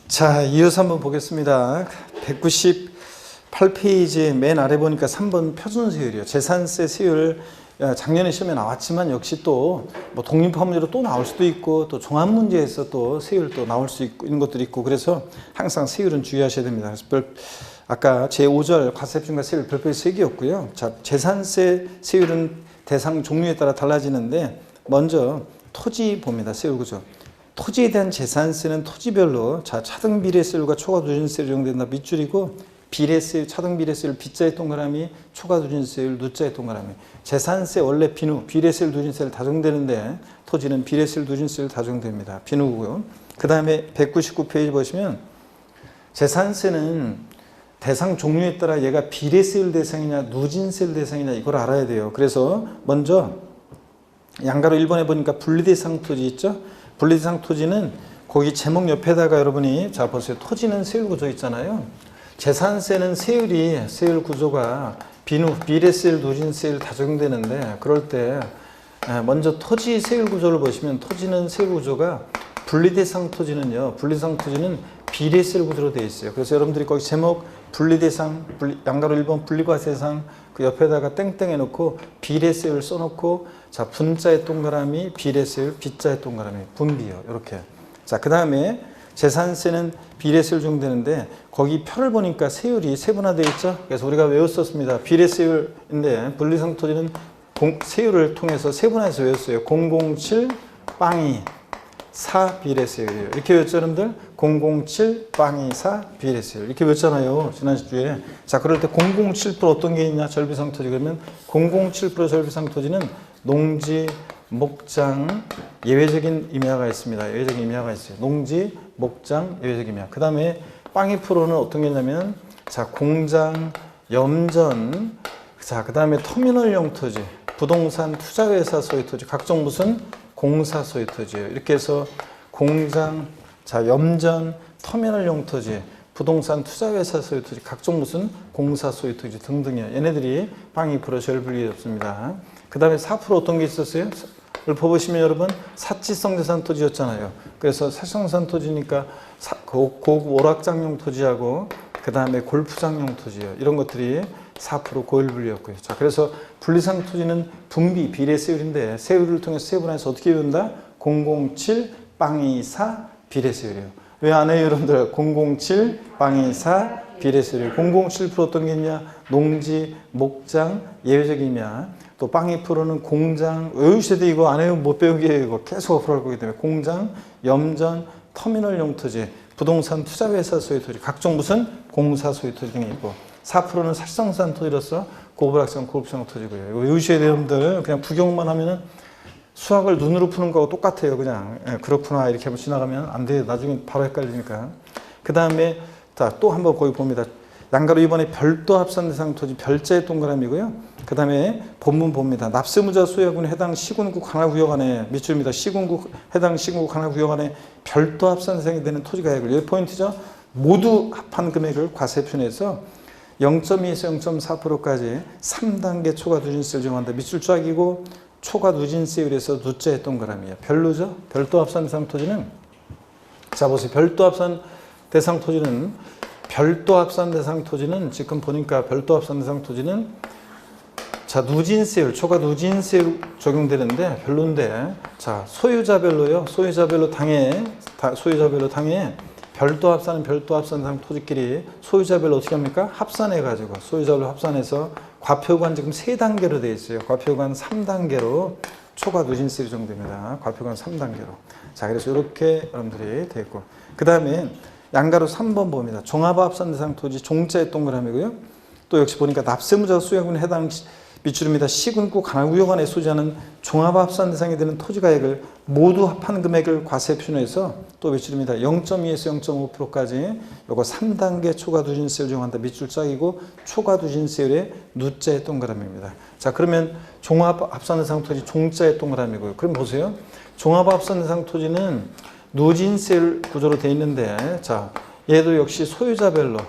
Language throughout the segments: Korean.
자, 이어서 한번 보겠습니다. 198페이지 맨 아래 보니까 3번 표준세율이요. 재산세 세율 작년에 시험에 나왔지만 역시 또 뭐 독립화 문제로 또 나올 수도 있고 또 종합 문제에서 또 세율 또 나올 수 있는 것들이 있고 그래서 항상 세율은 주의하셔야 됩니다. 그래서 아까 제5절 과세표준과 세율 별표의 3개였고요. 자, 재산세 세율은 대상 종류에 따라 달라지는데 먼저 토지 봅니다. 세율 구조. 토지에 대한 재산세는 토지별로 자 차등 비례세율과 초과 누진세율 적용된다 밑줄이고 비례세율 차등 비례세율 빗자의 동그라미 초과 누진세율 누자의 동그라미 재산세 원래 비누 비례세율 누진세율 다 적용되는데 토지는 비례세율 누진세율 다 적용됩니다. 비누고요. 그 다음에 199페이지 보시면 재산세는 대상 종류에 따라 얘가 비례세율 대상이냐 누진세율 대상이냐 이걸 알아야 돼요. 그래서 먼저 양가로 1번에 보니까 분리대상 토지 있죠. 분리대상 토지는 거기 제목 옆에다가 여러분이 자 보세요. 토지는 세율 구조 있잖아요. 재산세는 세율 구조가 비누, 비례세율, 누진세율 다 적용되는데 그럴 때 먼저 토지 세율 구조를 보시면 토지는 세율 구조가 분리대상 토지는 비례세율 구조로 되어 있어요. 그래서 여러분들이 거기 제목 분리대상, 양가로 1번 분리과세상 그 옆에다가 땡땡 해놓고 비례세율 써놓고 자 분자의 동그라미 비례세율 빗자의 동그라미 분비요. 이렇게. 자, 그 다음에 재산세는 비례세율 적용되는데 거기 표를 보니까 세율이 세분화되어 있죠. 그래서 우리가 외웠었습니다. 비례세율인데 분리상 토지는 세율을 통해서 세분화해서 외웠어요. 007 빵이 4 비례세율이에요. 이렇게 외웠죠, 여러분들? 007 빵이 4 비례세율. 이렇게 외웠잖아요, 지난주에. 자, 그럴 때 007% 어떤 게 있냐, 절비상 토지. 그러면 007% 절비상 토지는 농지, 목장, 예외적인 임야가 있습니다. 예외적인 임야가 있어요. 농지, 목장, 예외적인 임야. 그 다음에 빵이 프로는 어떤 게 있냐면, 자, 공장, 염전, 자, 그 다음에 터미널용 토지, 부동산 투자회사 소유 토지, 각종 무슨 공사 소유 토지예요. 이렇게 해서 공장, 자, 염전, 터미널용 토지, 부동산 투자회사 소유 토지, 각종 무슨 공사 소유 토지 등등이에요. 얘네들이 빵 2% 절분리 없습니다. 그 다음에 4% 어떤 게 있었어요? 이걸 보시면 여러분 사치성 재산 토지였잖아요. 그래서 사치성 토지니까 고급 오락장용 토지하고 그 다음에 골프장용 토지예요. 이런 것들이 4% 고일분리였고요. 자, 그래서 분리상 토지는 분비 비례세율인데 세율을 통해서 세분화해서 어떻게 외운다? 007 빵이 4 비례세율이에요. 왜 안 해요, 여러분들? 007 빵이 4 비례세율. 007% 어떤 게 있냐? 농지, 목장, 예외적인 임야. 또 빵이 프로는 공장, 외우셔야 돼. 이거 안 해요. 못 배우게 이거 계속 앞으로 할 거기 때문에 공장, 염전, 터미널용 토지, 부동산 투자회사 소유 토지, 각종 무슨 공사 소유 토지 등이 있고 4%는 사실상산 토지로서 고불학생, 고급생 토지고요. 이거 외우셔야 돼요, 여러분들. 그냥 구경만 하면은 수학을 눈으로 푸는 거하고 똑같아요. 그냥 그렇구나 이렇게 한번 지나가면 안 돼요. 나중에 바로 헷갈리니까. 그 다음에 또 한번 거기 봅니다. 양가로 이번에 별도 합산 대상 토지 별자의 동그라미고요. 그 다음에 본문 봅니다. 납세무자 소유하고는 해당 시군국 하나구역 안에 밑줄입니다. 해당 시군국 하나구역 안에 별도 합산 대상이 되는 토지가액을 여기 포인트죠. 모두 합한 금액을 과세표준에서 0.2에서 0.4%까지 3단계 초과 누진세율 적용한다. 밑줄 쫙이고 초과 누진세율에서 누자의 동그라미예요. 별로죠? 별도 합산 대상 토지는 자 보세요. 별도 합산 대상 토지는 지금 보니까 별도 합산 대상 토지는 자 누진세율 초과 누진세율 적용되는데 별론데 자 소유자별로 당해 별도 합산 대상 토지끼리 소유자별로 어떻게 합니까? 합산해가지고 소유자별로 합산해서 과표관 지금 3단계로 되어 있어요. 과표관 3단계로 초과 누진세율이 적용됩니다. 과표관 3단계로. 자, 그래서 이렇게 여러분들이 되어 있고. 그 다음에 양가로 3번 봅니다. 종합합산 대상 토지 종자의 동그라미고요. 또 역시 보니까 납세무자 소유하고는 해당 밑줄입니다. 시군국 하나구역 안에 소지하는 종합합산 대상이 되는 토지가액을 모두 합한 금액을 과세표준에서 또 밑줄입니다. 0.2에서 0.5%까지 요거 3단계 초과 누진세율 적용한다. 밑줄 짝이고 초과 누진세율의 누자의 동그라미입니다. 자, 그러면 종합합산 대상 토지 종자의 동그라미고요. 그럼 보세요. 종합합산 대상 토지는 누진세율 구조로 되어 있는데 자, 얘도 역시 소유자별로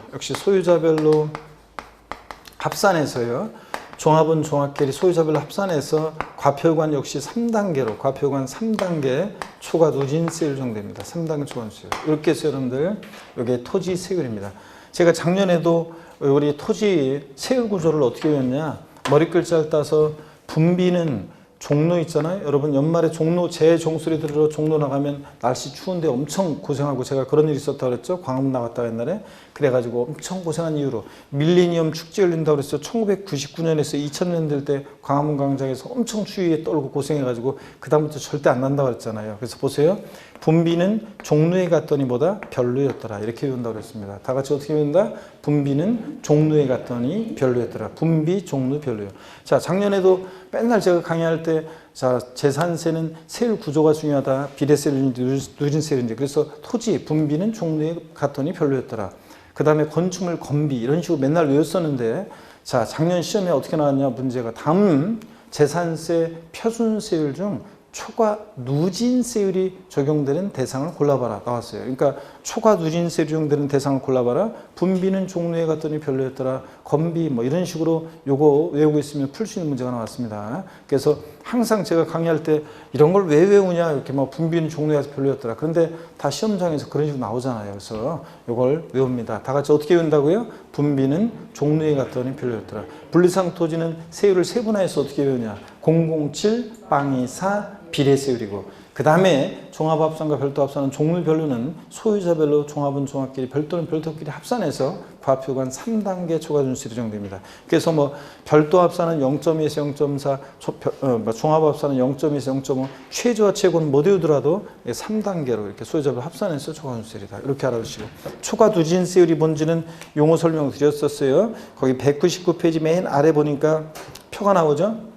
합산해서요. 종합은 종합계리 소유자별로 합산해서 과표관 역시 3단계로 과표관 3단계 초과 누진 세율 정도입니다. 3단계 초과 누진 세율. 이렇게 해서 여러분들 이게 토지 세율입니다. 제가 작년에도 우리 토지 세율 구조를 어떻게 외웠냐, 머리글자를 따서 분비는 종로 있잖아요. 여러분 연말에 종로 제 종소리 들으러 종로 나가면 날씨 추운데 엄청 고생하고, 제가 그런 일이 있었다고 그랬죠. 광화문 나갔다 옛날에. 그래가지고 엄청 고생한 이유로 밀레니엄 축제 열린다고 그랬어요. 1999년에서 2000년 될 때 광화문 광장에서 엄청 추위에 떨고 고생해가지고 그 다음부터 절대 안 난다고 그랬잖아요. 그래서 보세요. 분비는 종로에 갔더니 뭐다? 별로였더라. 이렇게 외운다고 그랬습니다. 다 같이 어떻게 외운다? 분비는 종로에 갔더니 별로였더라. 분비, 종로, 별로요. 자, 작년에도 맨날 제가 강의할 때, 자, 재산세는 세율 구조가 중요하다. 비례세율인지 누진세율인지. 그래서 토지, 분비는 종로에 갔더니 별로였더라. 그 다음에 건축물, 건비 이런 식으로 맨날 외웠었는데, 자, 작년 시험에 어떻게 나왔냐 문제가, 다음 재산세 표준세율 중 초과 누진세율이 적용되는 대상을 골라봐라 나왔어요. 그러니까 초과 누진세율이 적용되는 대상을 골라봐라. 분비는 종로에 갔더니 별로였더라. 건비 뭐 이런 식으로 요거 외우고 있으면 풀 수 있는 문제가 나왔습니다. 그래서 항상 제가 강의할 때 이런 걸 왜 외우냐, 이렇게 뭐 분비는 종로에 가서 별로였더라. 그런데 다 시험장에서 그런 식으로 나오잖아요. 그래서 요걸 외웁니다. 다 같이 어떻게 외운다고요? 분비는 종로에 갔더니 별로였더라. 분리상 토지는 세율을 세분화해서 어떻게 외우냐? 007, 빵이 4, 비례세율이고, 그 다음에 종합합산과 별도합산은 종류별로는 소유자별로 종합은 종합끼리 별도는 별도끼리 합산해서 과표관 3단계 초과준수율이 정도입니다. 그래서 뭐 별도합산은 0.2에서 0.4, 종합합산은 0.2에서 0.5, 최저와 최고는 못 외우더라도 3단계로 이렇게 소유자별로 합산해서 초과준수율이다. 이렇게 알아두시고, 초과누진세율이 뭔지는 용어 설명 드렸었어요. 거기 199페이지 맨 아래 보니까 표가 나오죠.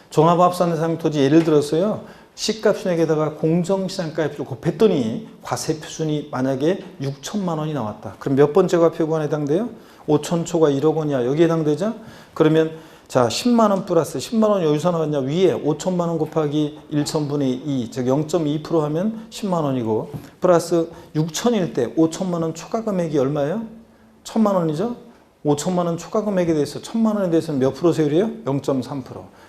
종합합산 대상 토지 예를 들어서요, 시가 표준액에다가 공정시장가액 표를 곱했더니 과세 표준이 만약에 6천만 원이 나왔다. 그럼 몇 번째 과표관에 해당돼요? 5천 초과 1억 원이야. 여기에 해당되죠? 그러면 자, 10만 원 플러스 10만 원이 어디서 나왔냐? 위에 5천만 원 곱하기 1천분의 2, 즉 0.2% 하면 10만 원이고, 플러스 6천일 때 5천만 원 초과 금액이 얼마예요? 1천만 원이죠? 5천만 원 초과 금액에 대해서 1천만 원에 대해서는 몇 프로 세율이에요? 0.3%.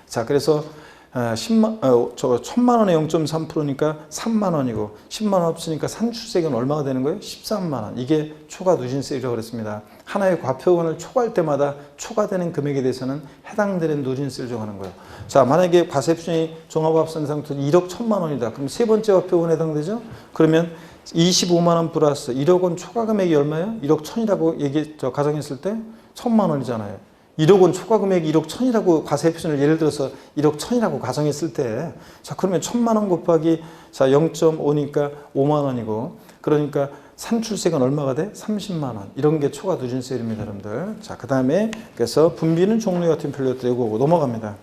자, 그래서 1천만 원에 0.3%니까 3만 원이고, 10만 원 없으니까 산출세액은 얼마가 되는 거예요? 13만 원. 이게 초과 누진세율이라고 그랬습니다. 하나의 과표원을 초과할 때마다 초과되는 금액에 대해서는 해당되는 누진세율을 정하는 거예요. 자, 만약에 과세표준이 종합합산 대상 토지 1억 1천만 원이다. 그럼 세 번째 과표원에 해당되죠? 그러면 25만 원 플러스 1억 원 초과 금액이 얼마예요? 1억 1천이라고 가정했을 때 1천만 원이잖아요. 1억 원 초과 금액이 1억 1천이라고 과세 표준을 예를 들어서 1억 1천이라고 가정했을 때, 자, 그러면 1천만 원 곱하기 자 0.5니까 5만 원이고, 그러니까 산출세가 얼마가 돼? 30만 원. 이런 게 초과 누진세율입니다, 여러분들. 자, 그 다음에 그래서 분비는 종류 같은 별로였다. 이거 넘어갑니다.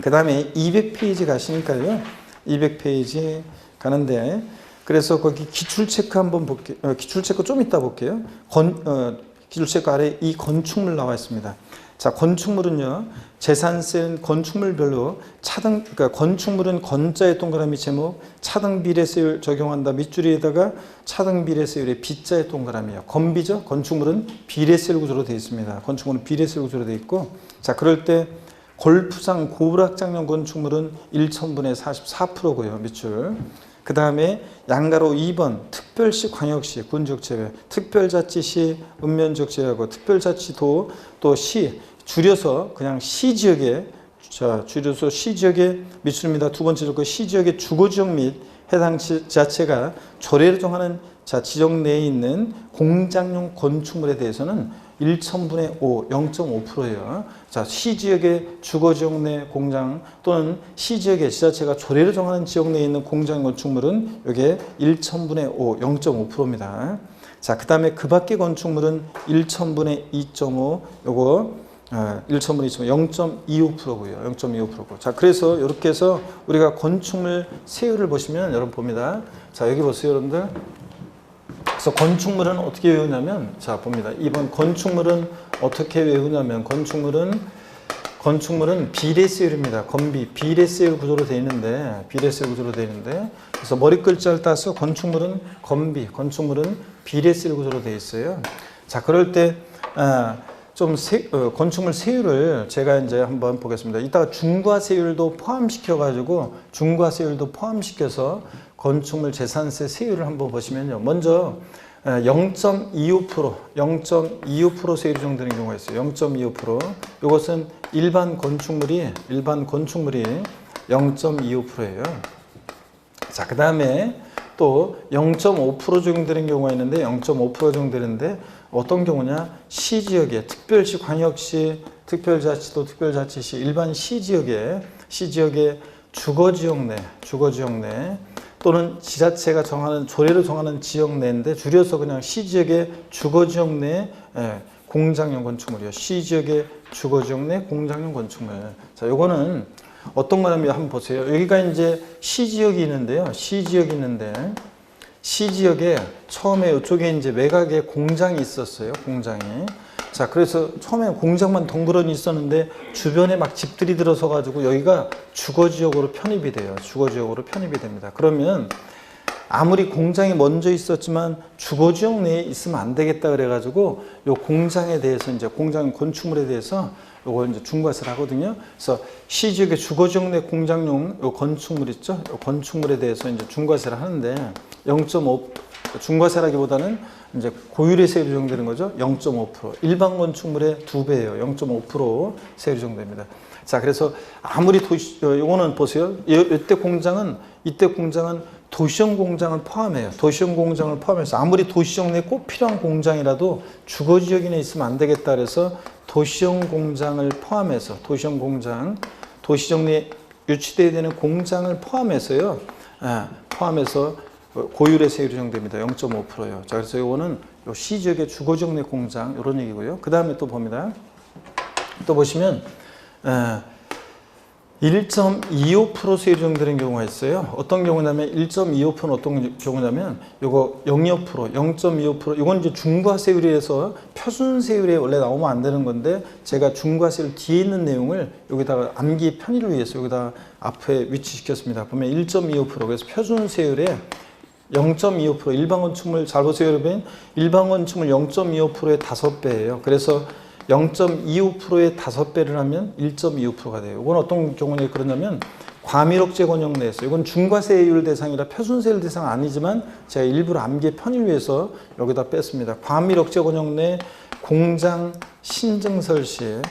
그 다음에 200페이지 가시니까요. 200페이지 가는데, 그래서 거기 기출체크 한번 볼게요. 기출체크 좀 이따 볼게요. 기출체크 아래 이 건축물 나와 있습니다. 자, 건축물은요, 재산세는 건축물별로 차등, 그러니까 건축물은 건자의 동그라미 제목, 차등 비례세율 적용한다. 밑줄에다가 차등 비례세율의 비자의 동그라미요. 건비죠. 건축물은 비례세율 구조로 되어 있습니다. 건축물은 비례세율 구조로 되어 있고, 자, 그럴 때 골프장 고불악장용 건축물은 1천분의 44%고요. 밑줄. 그 다음에 양가로 2번 특별시, 광역시, 군지역제외, 특별자치시, 읍면지역제외하고 특별자치도 또 시, 줄여서 그냥 시지역에, 자, 줄여서 시지역에 밑줄입니다. 두 번째 그 시지역의 주거지역 및 해당 지자체가 조례를 정하는 자, 지역 내에 있는 공장용 건축물에 대해서는 1천분의 5, 0.5%예요. 자, 시지역의 주거지역 내 공장 또는 시지역의 지자체가 조례를 정하는 지역 내에 있는 공장 건축물은 이게 1천분의 5, 0.5%입니다. 자, 그 다음에 그 밖의 건축물은 1천분의 2.5, 요거 1천분의 2.5, 0.25%고요. 0.25%고. 자, 그래서 이렇게 해서 우리가 건축물 세율을 보시면 여러분 봅니다. 자, 여기 보세요, 여러분들. 그래서 건축물은 어떻게 외우냐면, 자, 봅니다. 이번 건축물은 어떻게 외우냐면, 건축물은 비례세율입니다. 건비, 비례세율 구조로 되어 있는데, 그래서 머리글자를 따서 건축물은 건비, 건축물은 비례세율 구조로 되어 있어요. 자, 그럴 때, 좀 건축물 세율을 제가 이제 한번 보겠습니다. 이따가 중과세율도 포함시켜가지고 중과세율도 포함시켜서 건축물 재산세 세율을 한번 보시면요. 먼저 0.25% 0.25% 세율이 정되는 경우가 있어요. 0.25%. 이것은 일반 건축물이 0.25%예요. 자, 그 다음에 또 0.5% 적용되는 경우가 있는데 0.5% 적용되는데 어떤 경우냐? 시지역에 특별시, 광역시, 특별자치도, 특별자치시, 일반 시지역에 주거지역 내 또는 지자체가 정하는 조례로 정하는 지역 내인데 줄여서 그냥 시지역의 주거지역 내 공장용 건축물이요. 시지역의 주거지역 내 공장용 건축물. 자, 요거는 어떤 거냐면 한번 보세요. 여기가 이제 시지역이 있는데요. 시지역에 처음에 이쪽에 이제 외곽에 공장이 있었어요. 공장이. 자, 그래서 처음에 공장만 덩그러니 있었는데 주변에 막 집들이 들어서 가지고 여기가 주거지역으로 편입이 돼요. 주거지역으로 편입이 됩니다. 그러면 아무리 공장이 먼저 있었지만 주거지역 내에 있으면 안 되겠다 그래가지고 요 공장에 대해서 이제 공장 건축물에 대해서 요거 이제 중과세를 하거든요. 그래서 시지역의 주거지역 내 공장용 요 건축물 있죠? 요 건축물에 대해서 이제 중과세를 하는데 0.5 중과세라기보다는 이제 고율의 세율이 적용되는 거죠. 0.5% 일반 건축물의 2배예요. 0.5% 세율이 적용됩니다. 자, 그래서 아무리 요거는 보세요. 이때 공장은 도시형 공장을 포함해요. 도시형 공장을 포함해서 아무리 도시형 내에 꼭 필요한 공장이라도 주거지역 내에 있으면 안 되겠다 그래서 도시형 공장을 포함해서 도시형 공장, 도시적 내에 유치되어야 되는 공장을 포함해서요. 포함해서 고율의 세율이 적용됩니다. 0.5%요. 자, 그래서 이거는 요 시지역의 주거지역 내 공장 이런 얘기고요. 그 다음에 또 봅니다. 또 보시면 1.25% 세율이 적용되는 경우가 있어요. 어떤 경우냐면 1.25%는 어떤 경우냐면 요거 0.25%, 이건 이제 중과세율에서 표준세율에 원래 나오면 안 되는 건데 제가 중과세율 뒤에 있는 내용을 여기다가 암기 편의를 위해서 여기다 앞에 위치시켰습니다. 보면 1.25% 그래서 표준세율에 0.25% 일반 건축물 잘 보세요 여러분. 일반 건축물 0.25%의 5배예요. 그래서 0.25%의 5배를 하면 1.25%가 돼요. 이건 어떤 경우에 그러냐면 과밀억제 권역 내에서 이건 중과세율 대상이라 표준세율 대상 아니지만 제가 일부러 암기의 편의를 위해서 여기다 뺐습니다. 과밀억제 권역 내 공장 신증설 시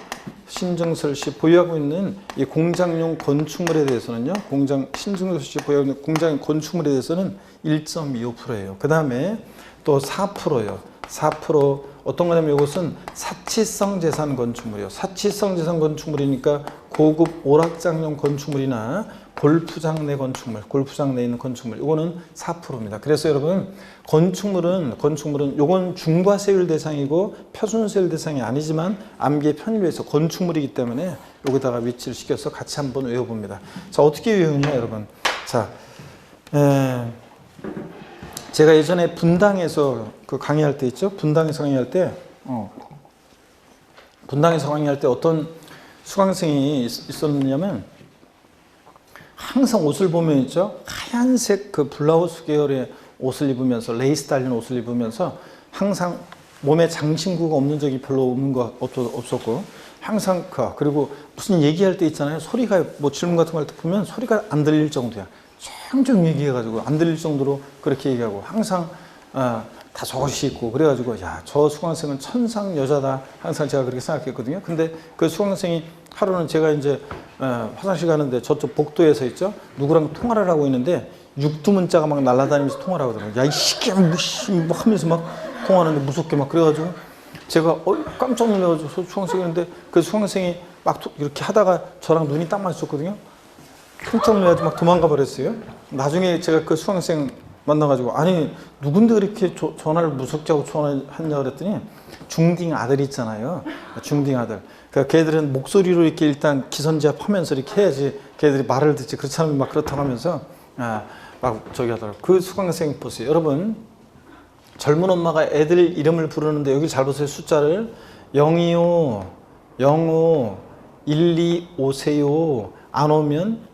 보유하고 있는 이 공장용 건축물에 대해서는요. 공장 신증설 시 보유하고 있는 공장 건축물에 대해서는 1.25%예요. 그 다음에 또 4%예요. 4% 어떤 거냐면 이것은 사치성 재산 건축물이요. 사치성 재산 건축물이니까 고급 오락장용 건축물이나 골프장 내 건축물, 골프장 내에 있는 건축물. 이거는 4%입니다. 그래서 여러분 건축물은 요건 중과세율 대상이고 표준세율 대상이 아니지만 암기의 편의를 위해서 건축물이기 때문에 여기다가 위치를 시켜서 같이 한번 외워봅니다. 자, 어떻게 외우냐 여러분. 자, 제가 예전에 분당에서 그 강의할 때 있죠? 분당에서 강의할 때 어떤 수강생이 있었냐면 항상 옷을 보면 있죠? 하얀색 그 블라우스 계열의 옷을 입으면서 레이스 달린 옷을 입으면서 항상 몸에 장신구가 없는 적이 별로 없었고 항상 그리고 무슨 얘기할 때 있잖아요. 소리가 뭐 질문 같은 거 할 때 보면 소리가 안 들릴 정도야. 쭉 얘기해가지고 안 들릴 정도로 그렇게 얘기하고 항상 다 저것이 있고 그래가지고 야, 저 수강생은 천상 여자다 항상 제가 그렇게 생각했거든요. 근데 그 수강생이 하루는 제가 이제 화장실 가는데 저쪽 복도에서 있죠. 누구랑 통화를 하고 있는데 육두문자가 막 날아다니면서 통화를 하거든요. 야, 이 새끼야 무시 막 하면서 막 통화하는데 무섭게 막 그래가지고 제가 깜짝 놀라가지고 수강생이었는데 그 수강생이 막 이렇게 하다가 저랑 눈이 딱 마주쳤거든요. 깜짝 놀라서 막 도망가 버렸어요. 나중에 제가 그 수강생 만나가지고 아니 누군데 그렇게 전화를 무섭게 하고 전화했냐 그랬더니 중딩 아들 있잖아요. 중딩 아들. 그러니까 걔들은 목소리로 이렇게 일단 기선제압하면서 이렇게 해야지 걔들이 말을 듣지. 그렇지 않으면 막 그렇다고 하면서 막 저기 하더라고요. 그 수강생 보세요. 여러분 젊은 엄마가 애들 이름을 부르는데 여기 잘 보세요. 숫자를 025 05 125 오세요. 안 오면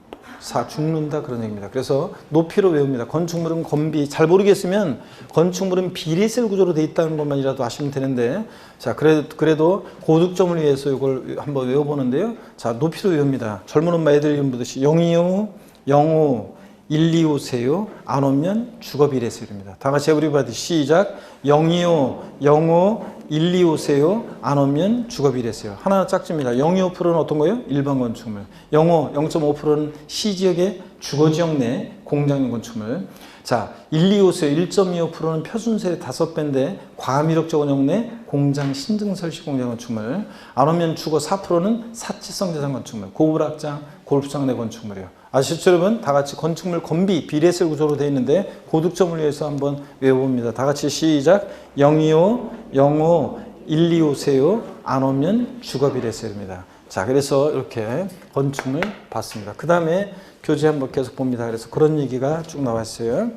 죽는다 그런 얘기입니다. 그래서 높이로 외웁니다. 건축물은 건비. 잘 모르겠으면 건축물은 비례셀 구조로 되어 있다는 것만이라도 아시면 되는데, 자 그래도 고득점을 위해서 이걸 한번 외워보는데요. 자 높이로 외웁니다. 젊은 엄마 애들 이름 보듯이 025, 05, 125 세요. 안 오면 주거 비례세율입니다. 다 같이 에브리바디 시작. 025, 05, 125 세요. 안 오면 주거 비례세요. 하나 짝집니다. 025%는 어떤 거예요? 일반 건축물. 05, 0.5%는 시지역의 주거지역 내 공장용 건축물. 자, 125 세요. 1.25%는 표준세율의 5배인데 과밀역 적원역 내 공장 신증설식 공장 건축물. 안 오면 주거 4%는 사치성 재산 건축물. 고급 확장, 골프장 내 건축물이에요. 아시죠 여러분? 다 같이 건축물 건비 비례셀 구조로 되어 있는데 고득점을 위해서 한번 외워봅니다. 다 같이 시작. 025, 05, 125 세요. 안 오면 주거 비례세율입니다. 자, 그래서 이렇게 건축물 봤습니다. 그 다음에 교재 한번 계속 봅니다. 그래서 그런 얘기가 쭉 나와 있어요.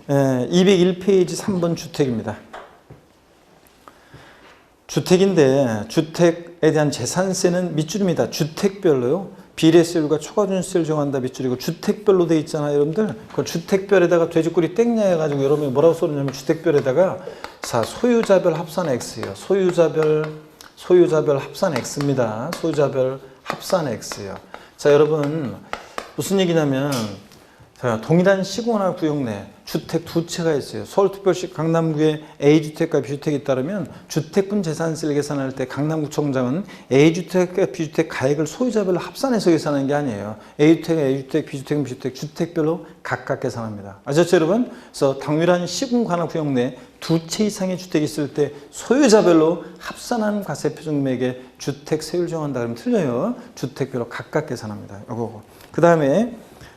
201페이지 3번 주택입니다. 주택인데 주택에 대한 재산세는 밑줄입니다. 주택별로요. 비례세율과 초과준세율 정한다 밑줄이고 주택별로 돼 있잖아요 여러분들. 그 주택별에다가 돼지꼬리 땡냐 해가지고 여러분이 뭐라고 써놓냐면 주택별에다가 자 소유자별 합산 X예요. 소유자별 합산 X입니다. 소유자별 합산 X예요. 자 여러분 무슨 얘기냐면 자, 동일한 시공이나 구역 내 주택 두 채가 있어요. 서울특별시 강남구에 A주택과 B주택이 따르면 주택분 재산세를 계산할 때 강남구청장은 A주택과 B주택 가액을 소유자별로 합산해서 계산하는 게 아니에요. A주택, B주택, B주택, 주택별로 각각 계산합니다. 아셨죠 여러분? 그래서 동일한 시공 관할 구역 내 두 채 이상의 주택이 있을 때 소유자별로 합산한 과세표준액의 주택세율 정한다 그러면 틀려요. 주택별로 각각 계산합니다. 이거고. 그 다음에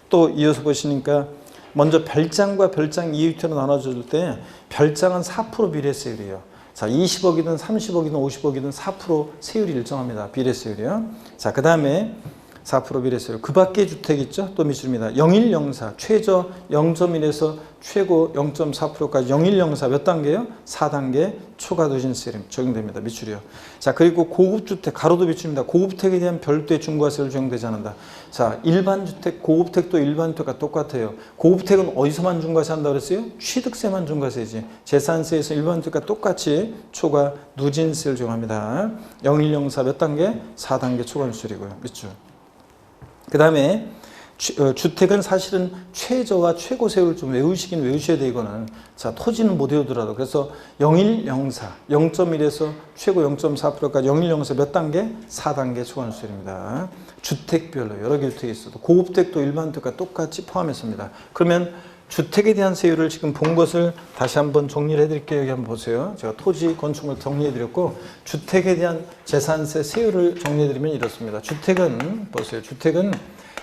또 이어서 보시니까 먼저 별장과 별장 2유택으로 나눠줄 때 별장은 4% 비례세율이에요. 자, 20억이든 30억이든 50억이든 4% 세율이 일정합니다. 비례세율이요. 자, 그 다음에 4% 비례세율. 그 밖에 주택 있죠? 또 밑줄입니다. 0104 최저 0.1에서 최고 0.4%까지 0104 몇 단계요? 4단계 초과 누진세율 적용됩니다. 밑줄이요. 자, 그리고 고급주택 가로도 밑줄입니다. 고급주택에 대한 별도의 중과세율 적용되지 않는다. 자, 일반주택, 고급주택도 일반주택과 똑같아요. 고급주택은 어디서만 중과세 한다고 그랬어요? 취득세만 중과세지. 재산세에서 일반주택과 똑같이 초과 누진세율 적용합니다. 0104 몇 단계? 4단계 초과 누진세율이고요. 밑줄. 그 다음에 주택은 사실은 최저와 최고 세율을 좀 외우시긴 외우셔야 돼 이거는. 자, 토지는 못 외우더라도. 그래서 0104, 0.1에서 최고 0.4%까지 0104 몇 단계? 4단계 초과누수율입니다. 주택별로 여러 개 주택이 있어도 고급택도 일반주택과 똑같이 포함했습니다. 그러면 주택에 대한 세율을 지금 본 것을 다시 한번 정리를 해드릴게요. 여기 한번 보세요. 제가 토지, 건축물 정리해드렸고 주택에 대한 재산세 세율을 정리해드리면 이렇습니다. 주택은 보세요. 주택은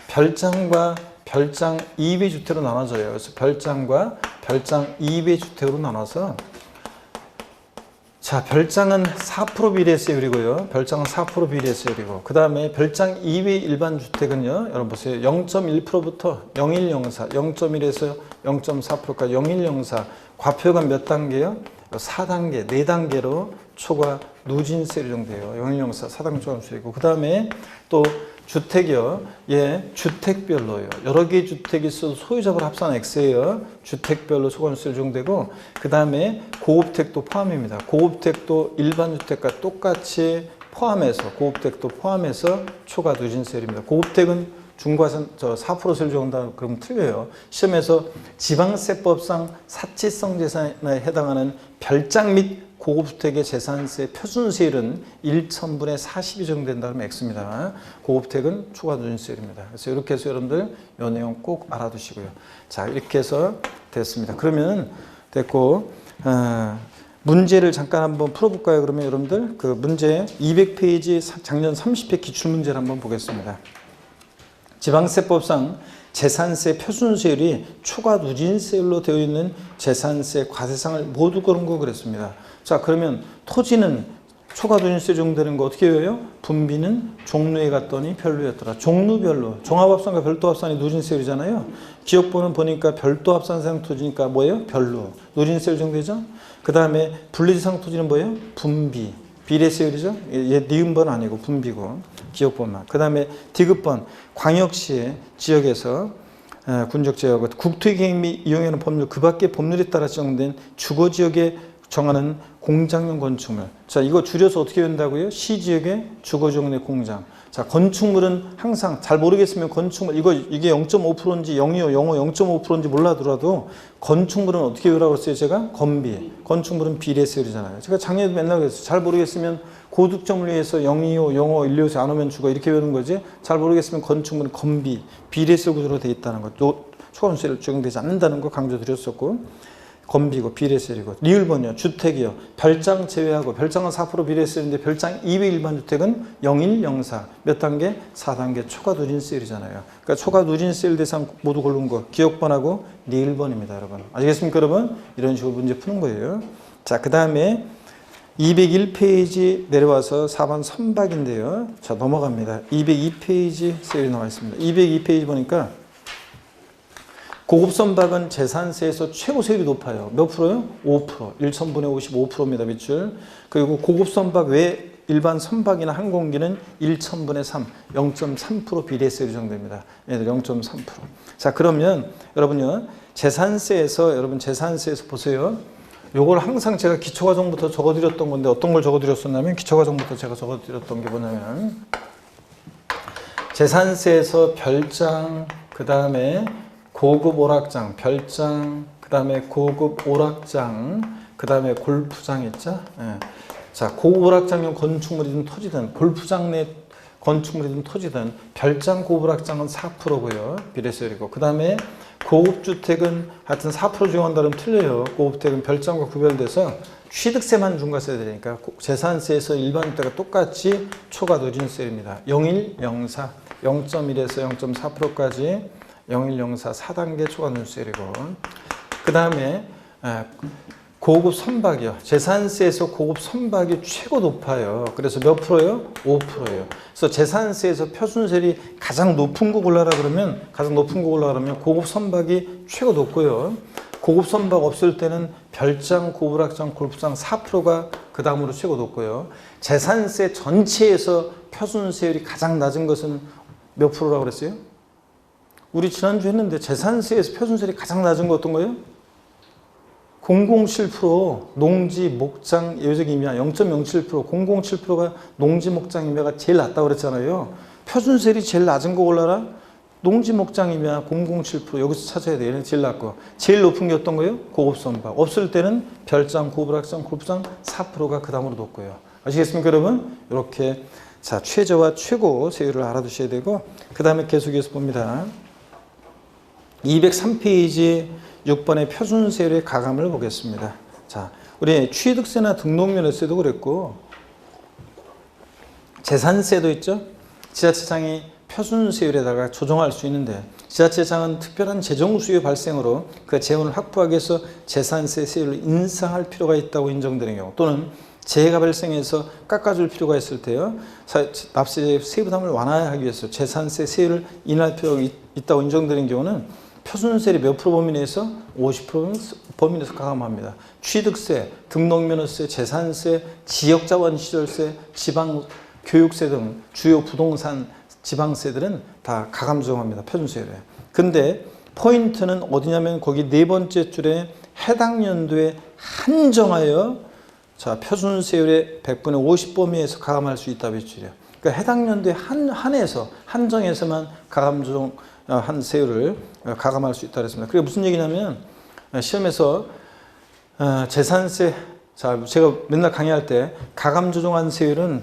별장과 별장 2배 주택으로 나눠져요. 그래서 별장과 별장 2배 주택으로 나눠서 자, 별장은 4% 비례세율이고요. 별장은 4% 비례세율이고 그 다음에 별장 2배 일반 주택은요. 여러분 보세요. 0.1%부터 0104, 0.1에서 0.4%까지 0104 과표가 몇 단계요? 4단계, 4단계로 초과 누진세율 정도예요. 0104, 4단계 초과 누진세율이고 그 다음에 또 주택이요. 예, 주택별로요. 여러 개의 주택이 있어도 소유자별 합산 X예요. 주택별로 초과누수율 적용되고 그 다음에 고급택도 포함입니다. 고급택도 일반 주택과 똑같이 포함해서 고급택도 포함해서 초과 누진세율입니다. 고급택은 중과세 4% 세율 적용한다 그러면 틀려요. 시험에서 지방세법상 사치성 재산에 해당하는 별장 및 고급주택의 재산세 표준세율은 1,000분의 40이 적용된다 그러면 X입니다. 고급주택은 초과 누진세율입니다. 그래서 이렇게 해서 여러분들 이 내용 꼭 알아두시고요. 자, 이렇게 해서 됐습니다. 그러면 됐고 문제를 잠깐 한번 풀어볼까요? 그러면 여러분들 그 문제 200페이지 작년 30회 기출문제를 한번 보겠습니다. 지방세법상 재산세 표준세율이 초과 누진세율로 되어 있는 재산세 과세상을 모두 거론고 그랬습니다. 자, 그러면 토지는 초과 누진세 적용되는 거 어떻게 해요? 분비는 종루에 갔더니 별로였더라. 종루별로 종합합산과 별도합산이 누진세율이잖아요. 기억번호 보니까 별도합산상 토지니까 뭐예요? 별로. 누진세율 적용되죠? 그 다음에 분리지상 토지는 뭐예요? 분비. 비례세율이죠. 얘 니은번 아니고 분비고 기억번만. 그 다음에 디귿번 광역시 지역에서 군적 제어하고 국토의 계획 및 이용하는 법률 그 밖의 법률에 따라 지정된 주거 지역에 정하는 공장용 건축물. 자, 이거 줄여서 어떻게 된다고요? 시 지역의 주거 지역 내 공장. 자, 건축물은 항상 잘 모르겠으면 건축물 이게 0.5%인지 0이요, 0호 0.5%인지 몰라더라도 건축물은 어떻게 외우라고 했어요? 제가 건비. 건축물은 비례세율이잖아요. 제가 작년에도 맨날 그랬어요. 잘 모르겠으면 고득점을 위해서 025, 05, 125에 안 오면 죽어 이렇게 외우는 거지. 잘 모르겠으면 건축물은 건비, 비례세율 구조로 되어 있다는 것. 또 초과세율 적용되지 않는다는 거 강조드렸었고. 건비고 비례세율이고 리을번이요. 주택이요. 별장 제외하고 별장은 4% 비례세율인데 별장 이외 일반 주택은 01, 04 몇 단계? 4단계 초과 누진세율이잖아요. 그러니까 초과 누진세율 대상 모두 고른 거 기억번하고 리을번입니다. 여러분 아시겠습니까? 여러분 이런 식으로 문제 푸는 거예요. 자, 그 다음에 201페이지 내려와서 4번 선박인데요. 자, 넘어갑니다. 202페이지 세율이 나와 있습니다. 202페이지 보니까 고급 선박은 재산세에서 최고 세율이 높아요. 몇 프로요? 5%. 1,000분의 55%입니다. 밑줄. 그리고 고급 선박 외 일반 선박이나 항공기는 1,000분의 3, 0.3% 비례세율이 정됩니다. 얘들 0.3%. 자, 그러면 여러분요. 재산세에서 보세요. 요걸 항상 제가 기초과정부터 적어드렸던 건데 어떤 걸 적어드렸었냐면 기초과정부터 제가 적어드렸던 게 뭐냐면 재산세에서 별장, 그 다음에 고급 오락장, 별장, 그 다음에 고급 오락장, 그 다음에 골프장 있죠? 예. 자, 고급 오락장용 건축물이든 토지든, 골프장 내 건축물이든 토지든, 별장 고급 오락장은 4%고요. 비례세율이고. 그 다음에 고급 주택은 하여튼 4% 적용한다면 틀려요. 고급 주택은 별장과 구별돼서 취득세만 중과세 되니까 재산세에서 일반 주택과 똑같이 초과 누진세율입니다. 01, 04, 0.1에서 0.4%까지 0104 4단계 초과 누진세율이고 그 다음에 고급 선박이요. 재산세에서 고급 선박이 최고 높아요. 그래서 몇 프로요? 5%예요. 그래서 재산세에서 표준세율이 가장 높은 거 골라라 그러면 고급 선박이 최고 높고요. 고급 선박 없을 때는 별장, 고불악장, 골프장 4%가 그 다음으로 최고 높고요. 재산세 전체에서 표준세율이 가장 낮은 것은 몇 프로라고 그랬어요? 우리 지난주 했는데 재산세에서 표준세율이 가장 낮은 거 어떤 거예요? 007% 농지, 목장, 예외적 임야 0.07% 007%가 농지, 목장, 임야가 제일 낮다고 그랬잖아요. 표준세율이 제일 낮은 거 골라라. 농지, 목장, 임야 007% 여기서 찾아야 돼요. 얘는 제일 낮고. 제일 높은 게 어떤 거예요? 고급 선박. 없을 때는 별장, 고불악장, 골프장 4%가 그 다음으로 높고요. 아시겠습니까, 여러분? 이렇게 자 최저와 최고 세율을 알아두셔야 되고 그 다음에 계속해서 봅니다. 203페이지 6번의 표준세율의 가감을 보겠습니다. 자, 우리 취득세나 등록면허세도 그랬고 재산세도 있죠. 지자체장이 표준세율에다가 조정할 수 있는데 지자체장은 특별한 재정 수요 발생으로 그 재원을 확보하기 위해서 재산세 세율을 인상할 필요가 있다고 인정되는 경우 또는 재해가 발생해서 깎아줄 필요가 있을 때요. 납세자의 세부담을 완화하기 위해서 재산세 세율을 인하할 필요가 있다고 인정되는 경우는 표준세율이 몇 프로 범위 내에서 50% 범위 내에서 가감합니다. 취득세, 등록면허세, 재산세, 지역자원시설세, 지방교육세 등 주요 부동산 지방세들은 다 가감 적용합니다. 표준세율에. 근데 포인트는 어디냐면 거기 네 번째 줄에 해당 연도에 한정하여 자 표준세율의 100분의 50 범위에서 가감할 수 있다 비추려. 그러니까 해당 연도에 한정해서만 가감 적용 한 세율을 가감할 수 있다 그랬습니다. 그게 무슨 얘기냐면 시험에서 재산세 자 제가 맨날 강의할 때 가감 조정한 세율은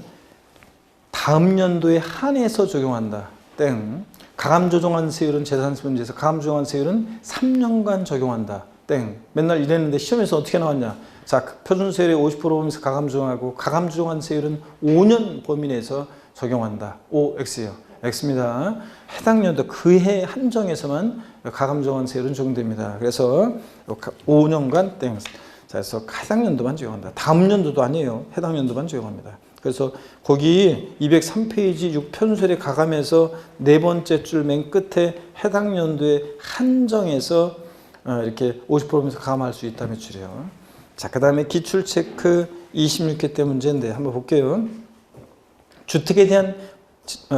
다음 연도에 한해서 적용한다. 땡. 가감 조정한 세율은 재산세 문제에서 가감 조정한 세율은 3년간 적용한다. 땡. 맨날 이랬는데 시험에서 어떻게 나왔냐? 자 표준세율의 50% 범위에서 가감 조정하고 가감 조정한 세율은 5년 범위 내에서 적용한다. OX예요. X입니다. 해당 연도 그 해 한정에서만 가감 조정한 세율은 적용됩니다. 그래서 5년간 땡. 자, 그래서 해당 연도만 적용한다. 다음 연도도 아니에요. 해당 연도만 적용합니다. 그래서 거기 203페이지 6편수의 가감에서 네 번째 줄 맨 끝에 해당 연도에 한정해서 이렇게 50%면서 가감할 수 있다는 줄이에요. 자, 그 다음에 기출 체크 26회 때 문제인데 한번 볼게요. 주택에 대한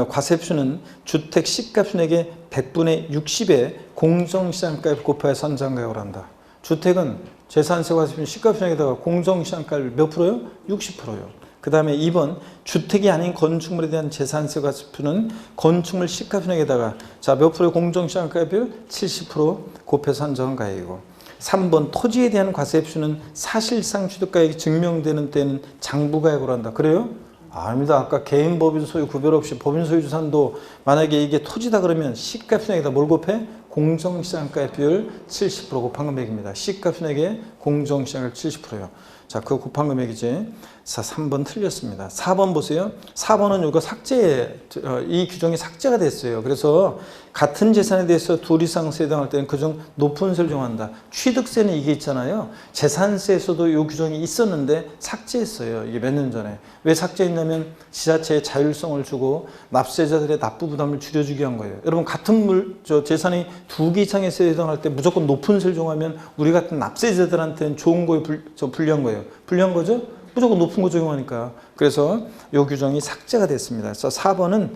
과세표는 주택 시가순액의 100분의 60의 공정시장가액 곱하여 산정가액을 한다. 주택은 재산세 과세표는 시가순액에다가 공정시장가액 몇 프로요? 60%요. 그 다음에 2번 주택이 아닌 건축물에 대한 재산세 과세표는 건축물 시가순액에다가 자 몇 프로의 공정시장가액을 70% 곱해서 산정한 가액이고 3번 토지에 대한 과세표는 사실상 취득가액이 증명되는 때는 장부가액으로 한다. 그래요? 아닙니다. 아까 개인 법인 소유 구별 없이 법인 소유 주산도 만약에 이게 토지다 그러면 시가순액에다 뭘 곱해? 공정시장가액 비율 70% 곱한 금액입니다. 시가순액의 공정시장가액 70%요. 자, 그거 곱한 금액이지. 자, 3번 틀렸습니다. 4번 보세요. 4번은 이거 이 규정이 삭제가 됐어요. 그래서 같은 재산에 대해서 둘 이상 세당할 때는 그중 높은 세를 정한다. 취득세는 이게 있잖아요. 재산세에서도 이 규정이 있었는데 삭제했어요. 이게 몇 년 전에. 왜 삭제했냐면 지자체에 자율성을 주고 납세자들의 납부 부담을 줄여주기 위한 거예요. 여러분 같은 재산이 2개 이상의 세에 해당할 때 무조건 높은 세를 정하면 우리 같은 납세자들한테는 좋은 거에 불리한 거예요. 불리한 거죠? 무조건 높은 거 적용하니까. 그래서 이 규정이 삭제가 됐습니다. 그래서 4번은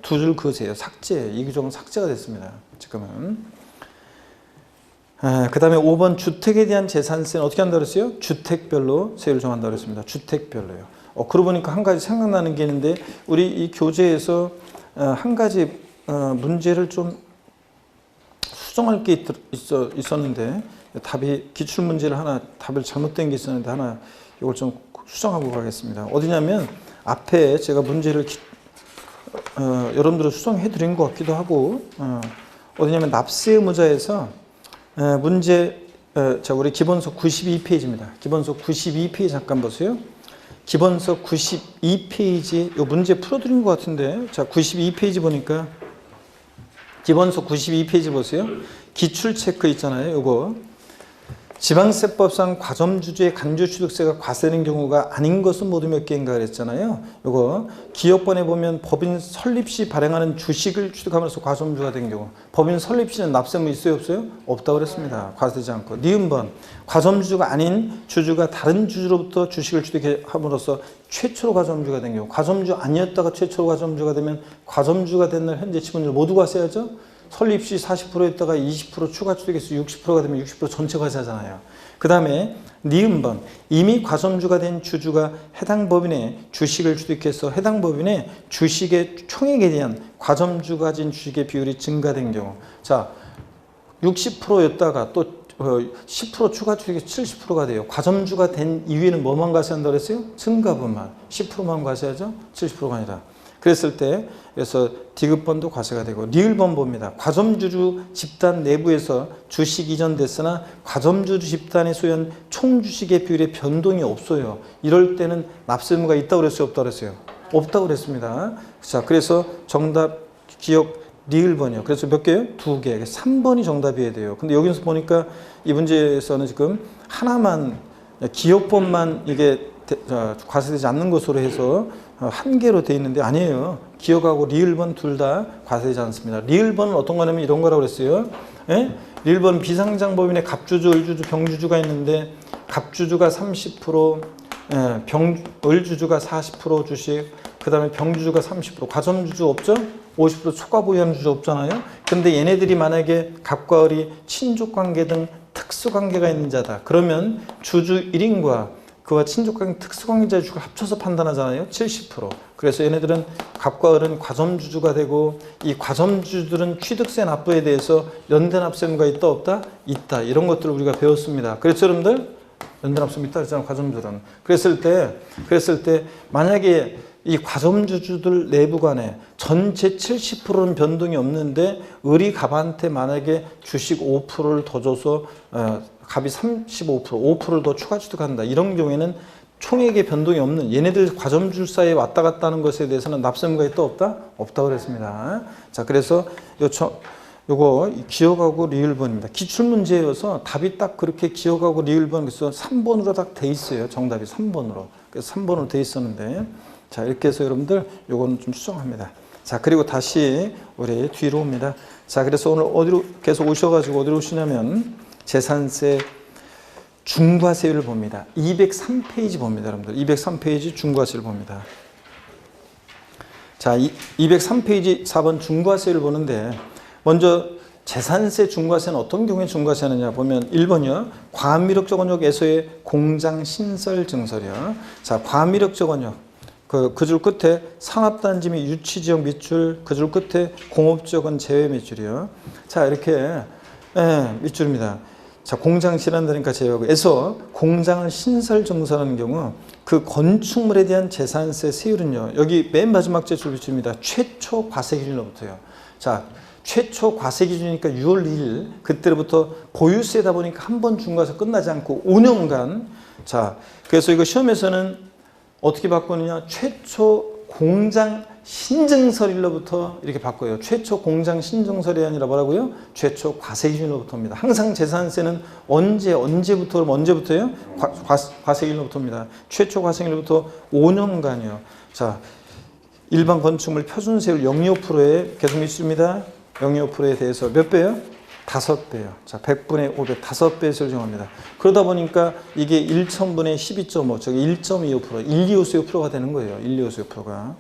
두 줄 그으세요. 삭제. 이 규정은 삭제가 됐습니다. 지금은. 그 다음에 5번 주택에 대한 재산세는 어떻게 한다고 그랬어요? 주택별로 세율을 정한다고 그랬습니다. 주택별로요. 그러고 보니까 한 가지 생각나는 게 있는데 우리 이 교재에서 한 가지 문제를 좀 수정할 게 있었는데 답이 기출문제를 하나 답을 잘못된 게 있었는데 하나 이걸 좀 수정하고 가겠습니다. 어디냐면 앞에 제가 문제를 여러분들은 수정해 드린 것 같기도 하고 어디냐면 납세 의무자에서 문제 자 우리 기본서 92페이지입니다. 기본서 92페이지 잠깐 보세요. 기본서 92페이지 이 문제 풀어드린 것 같은데 자 92페이지 보니까 기본서 92페이지 보세요. 기출 체크 있잖아요. 요거 지방세법상 과점주주의 간주취득세가 과세되는 경우가 아닌 것은 모두 몇 개인가 그랬잖아요. 요거 기업번에 보면 법인 설립 시 발행하는 주식을 취득함으로써 과점주가 된 경우 법인 설립 시는 납세무 있어요 없어요? 없다고 그랬습니다. 과세되지 않고. 니은번 과점주주가 아닌 주주가 다른 주주로부터 주식을 취득함으로써 최초로 과점주가 된 경우 과점주 아니었다가 최초로 과점주가 되면 과점주가 된 날 현재 지분율 모두 과세하죠? 설립 시 40%였다가 20% 추가 취득에서 60%가 되면 60% 전체 과세하잖아요. 그 다음에 니은번 이미 과점주가 된 주주가 해당 법인의 주식을 취득해서 해당 법인의 주식의 총액에 대한 과점주가 가진 주식의 비율이 증가된 경우 자 60%였다가 또 10% 추가 취득이 70%가 돼요. 과점주가 된 이후에는 뭐만 과세한다고 그랬어요? 증가분만 10%만 과세하죠? 70%가 아니라. 그랬을 때 그래서 디귿번도 과세가 되고 리을번 봅니다. 과점주주 집단 내부에서 주식 이전됐으나 과점주주 집단에 소유한 총주식의 비율에 변동이 없어요. 이럴 때는 납세의무가 있다고 그랬어요? 없다고 그랬어요? 없다고 그랬습니다. 자, 그래서 정답 기억 리을번이요. 그래서 몇 개요? 2개. 3번이 정답이어야 돼요. 근데 여기서 보니까 이 문제에서는 지금 하나만 기억번만 이게 과세되지 않는 것으로 해서 한 개로 되어 있는데 아니에요. 기억하고 리을번 둘 다 과세되지 않습니다. 리을번은 어떤 거냐면 이런 거라고 그랬어요. 예? 리을번 비상장법인에 갑주주, 을주주, 병주주가 있는데 갑주주가 30%, 을주주가 40% 주식, 그 다음에 병주주가 30%, 과점주주 없죠? 50% 초과 보유하는 주주 없잖아요. 근데 얘네들이 만약에 갑과 을이 친족관계 등 특수관계가 있는 자다. 그러면 주주 1인과 그와 친족관계 특수관계자의 주식을 합쳐서 판단하잖아요. 70%. 그래서 얘네들은 갑과 을은 과점주주가 되고 이 과점주주들은 취득세 납부에 대해서 연대납세 의무가 있다 없다? 있다. 이런 것들을 우리가 배웠습니다. 그래서 여러분들 연대납세 의무 있다 그랬잖아요. 과점주주들은. 그랬을 때 만약에 이 과점주주들 내부 간에 전체 70%는 변동이 없는데 을이 갑한테 만약에 주식 5%를 더 줘서 갑이 35%, 5%를 더 추가 취득한다. 이런 경우에는 총액의 변동이 없는 얘네들 과점주주 사이에 왔다 갔다 하는 것에 대해서는 납세 의무가 있다 없다? 없다고 그랬습니다. 자, 그래서 요거 기억하고 리을번입니다. 기출문제여서 답이 딱 그렇게 기억하고 리을번 그래서 3번으로 딱 돼 있어요. 정답이 3번으로. 그래서 3번으로 돼 있었는데 자, 이렇게 해서 여러분들 요거는 좀 수정합니다. 자, 그리고 다시 우리 뒤로 옵니다. 자, 그래서 오늘 어디로 계속 오셔가지고 어디로 오시냐면 재산세 중과세율을 봅니다. 203페이지 봅니다. 여러분들 203페이지 중과세율 봅니다. 자, 203페이지 4번 중과세율 보는데 먼저 재산세 중과세는 어떤 경우에 중과세하느냐 보면 1번이요. 과미력적 원역에서의 공장 신설 증설이요. 자, 과미력적 원역 그 줄 끝에 산업단지 및 유치지역 밑줄 그 줄 끝에 공업지역은 제외 밑줄이요. 자, 이렇게 밑줄입니다. 자, 공장 실현되니까 제외하고에서 공장을 신설 증설하는 경우 그 건축물에 대한 재산세 세율은요. 여기 맨 마지막 제출 밑줄입니다. 최초 과세 기준으로부터요. 자, 최초 과세 기준이니까 6월 2일 그때로부터 보유세다 보니까 한 번 중과세 끝나지 않고 5년간 자, 그래서 이거 시험에서는 어떻게 바꾸느냐? 최초 공장 신증설일로부터 이렇게 바꿔요. 최초 공장 신증설이 아니라 뭐라고요? 최초 과세 기준으로부터입니다. 항상 재산세는 언제부터 그럼 언제부터요? 과세 기준으로부터입니다. 최초 과세 기준으로부터 5년간이요. 자, 일반 건축물 표준세율 0.25%에 계속 미치입니다. 0.25%에 대해서 몇 배요? 5배요. 자, 100분의 500, 5배 설정합니다. 그러다 보니까 이게 1000분의 12.5, 저기 1.25%, 125%가 되는 거예요. 125%가.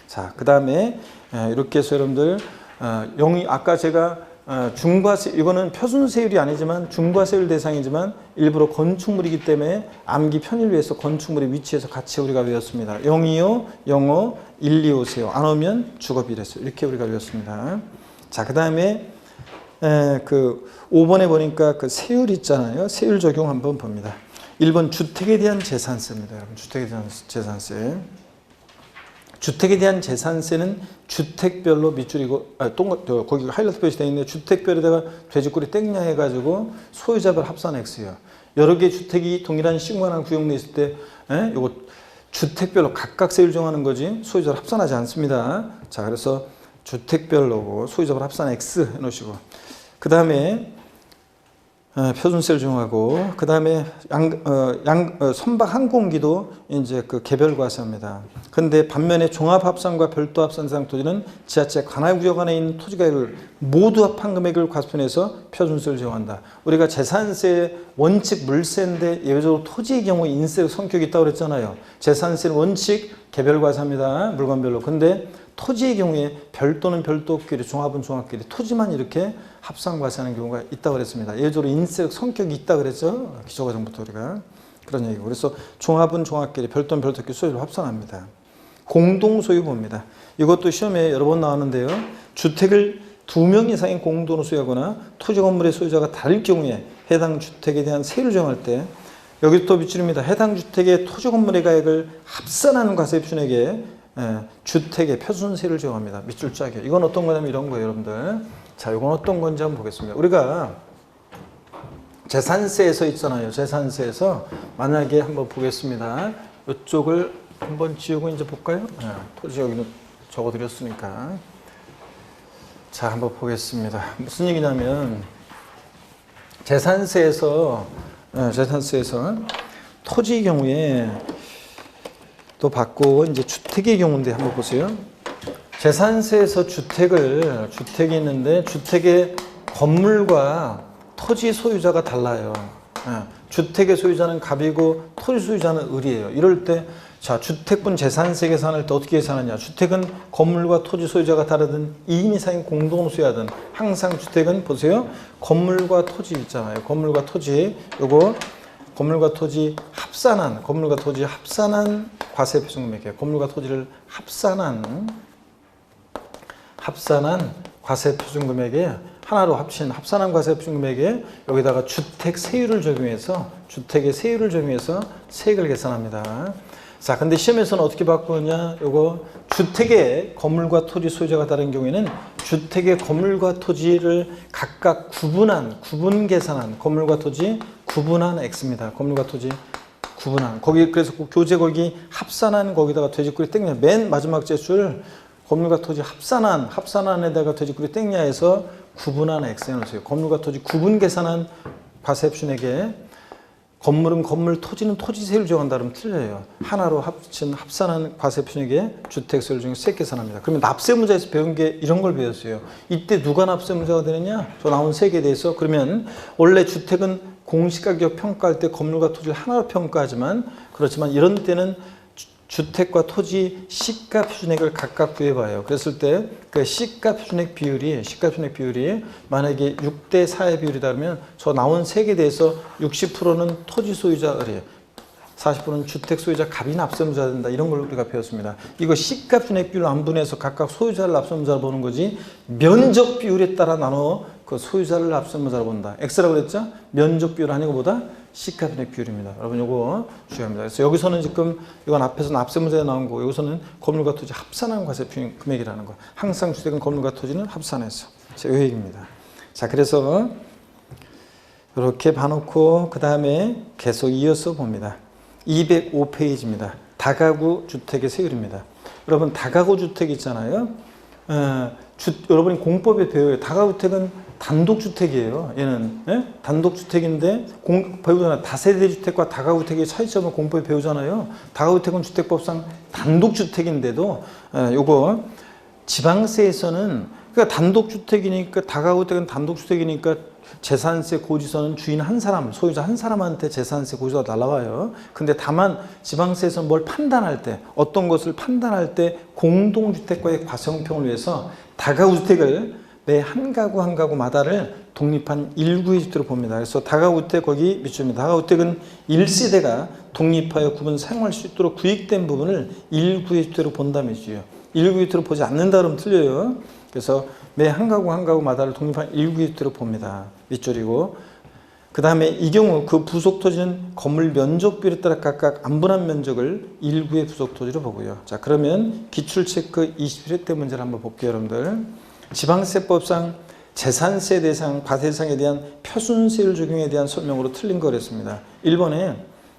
자, 그 다음에 이렇게 해서 여러분들, 아까 제가 중과세, 이거는 표준세율이 아니지만 중과세율 대상이지만 일부러 건축물이기 때문에 암기 편의를 위해서 건축물의 위치에서 같이 우리가 외웠습니다. 025, 05, 125세요. 안 오면 주거비례세요. 이렇게 우리가 외웠습니다. 자, 그 다음에 그 5번에 보니까 그 세율 있잖아요. 세율 적용 한번 봅니다. 1번 주택에 대한 재산세입니다. 여러분, 주택에 대한 재산세. 주택에 대한 재산세는 주택별로 밑줄이고 거기 하이라이트 표시되어 있는데 주택별에다가 돼지꼬리 땡냐 해가지고 소유자별 합산 X예요. 여러 개의 주택이 동일한 시공간을 구역내에 있을 때 이거 주택별로 각각 세율 정하는 거지 소유자를 합산하지 않습니다. 자, 그래서 주택별로고 소유자별 합산 X 해놓으시고 그 다음에 표준세를 정하고 그 다음에 선박 항공기도 이제 그 개별 과세합니다. 근데 반면에 종합합산과 별도 합산 대상 토지는 지자체 관할구역 안에 있는 토지가액을 모두 합한 금액을 과세표해서 표준세를 정한다. 우리가 재산세 원칙 물세인데 예외적으로 토지의 경우 인세 성격이 있다고 그랬잖아요. 재산세는 원칙 개별 과세합니다. 물건별로. 근데 토지의 경우에 별도는 별도끼리 종합은 종합끼리 토지만 이렇게 합산 과세하는 경우가 있다고 그랬습니다. 예외적으로 인세적 성격이 있다고 그랬죠. 기초과정부터 우리가 그런 얘기고. 그래서 종합은 종합끼리 별도는 별도끼리 소유를 합산합니다. 공동소유 봅니다. 이것도 시험에 여러 번 나왔는데요. 주택을 2명 이상의 공동으로 소유하거나 토지 건물의 소유자가 다를 경우에 해당 주택에 대한 세율을 정할 때 여기 또 밑줄입니다. 해당 주택의 토지 건물의 가액을 합산하는 과세표준액에 주택의 표준세를 정합니다. 밑줄 짜기. 이건 어떤 거냐면 이런 거예요, 여러분들. 자, 이건 어떤 건지 한번 보겠습니다. 우리가 재산세에서 있잖아요. 재산세에서 만약에 한번 보겠습니다. 이쪽을 한번 지우고 이제 볼까요? 토지 여기는 적어드렸으니까. 자, 한번 보겠습니다. 무슨 얘기냐면 재산세에서 토지의 경우에 또 받고 이제 주택의 경우인데 한번 보세요. 재산세에서 주택이 있는데 주택의 건물과 토지 소유자가 달라요. 주택의 소유자는 갑이고 토지 소유자는 을이에요. 이럴 때 자, 주택분 재산세 계산할 때 어떻게 계산하냐. 주택은 건물과 토지 소유자가 다르든 2인 이상인 공동 소유하든 항상 주택은 보세요. 건물과 토지 있잖아요. 건물과 토지 요거 건물과 토지 합산한 과세 표준금액이에요. 건물과 토지를 합산한 과세 표준금액에 하나로 합친 합산한 과세 표준금액에 여기다가 주택 세율을 적용해서 세액을 계산합니다. 자, 근데 시험에서는 어떻게 바꾸느냐? 요거 주택의 건물과 토지 소유자가 다른 경우에는 주택의 건물과 토지를 각각 구분 계산한 건물과 토지 구분한 X입니다. 건물과 토지 구분한. 거기 그래서 교재 거기 합산한 거기다가 돼지꼬리 땡냐 맨 마지막 제출 건물과 토지 합산한에다가 돼지꼬리 땡냐에서 구분한 X 해놓으세요. 건물과 토지 구분 계산한 과세표준액에 건물은 건물, 토지는 토지세율 정한다 그러면 틀려요. 하나로 합산한 과세표준액에 주택세율 중에 세액 계산합니다. 그러면 납세문자에서 배운 게 이런 걸 배웠어요. 이때 누가 납세문자가 되느냐? 저 나온 세액에 대해서 그러면 원래 주택은 공시가격 평가할 때 건물과 토지를 하나로 평가하지만 그렇지만 이런 때는 주택과 토지 시가 표준액을 각각 구해봐요. 그랬을 때 그 시가 표준액 비율이 만약에 6대 4의 비율이다 그러면 저 나온 세에 대해서 60%는 토지 소유자 의뢰, 40%는 주택 소유자 갑이 납세무자 된다. 이런 걸 우리가 배웠습니다. 이거 시가 표준액 비율로 안 분해서 각각 소유자를 납세무자로 보는 거지 면적 비율에 따라 나눠 그 소유자를 납세무자로 본다. X라고 그랬죠? 면적 비율 아니고 보다 시가 표준액 비율입니다. 여러분 이거 중요합니다. 그래서 여기서는 지금 이건 앞에서 납세무자에 나온 거고 여기서는 건물과 토지 합산한 과세 금액이라는 거. 항상 주택은 건물과 토지는 합산해서. 이 얘기입니다. 자, 그래서 이렇게 봐놓고 그 다음에 계속 이어서 봅니다. 205페이지입니다. 다가구 주택의 세율입니다. 여러분 다가구 주택 있잖아요. 여러분이 공법에 배워요. 다가구 주택은 단독주택이에요. 얘는 단독주택인데 배우잖아요. 다세대 주택과 다가구 주택의 차이점을 공법에 배우잖아요. 다가구 주택은 주택법상 단독주택인데도 요거 지방세에서는 그러니까 단독주택이니까 다가구 주택은 단독주택이니까 재산세 고지서는 주인 한 사람, 소유자 한 사람한테 재산세 고지서가 날라와요. 근데 다만 지방세에서 뭘 판단할 때, 어떤 것을 판단할 때 공동주택과의 과세형평을 위해서 다가구 주택을 매 한 가구 한 가구마다를 독립한 1구의 주택으로 봅니다. 그래서 다가구 주택 거기 밑줄입니다. 다가구 주택은 1세대가 독립하여 구분 사용할 수 있도록 구획된 부분을 1구의 주택으로 본다는 뜻이에요. 1구의 주택으로 보지 않는다 그러면 틀려요. 그래서 매 한 가구 한 가구마다를 독립한 1구의 주택으로 봅니다. 밑줄이고 그 다음에 이 경우 그 부속 토지는 건물 면적 비율에 따라 각각 안분한 면적을 1구의 부속 토지로 보고요. 자, 그러면 기출체크 21회 문제를 한번 볼게요, 여러분들. 지방세법상 재산세 대상, 과세상에 대한 표준세율 적용에 대한 설명으로 틀린 거랬습니다. 1번에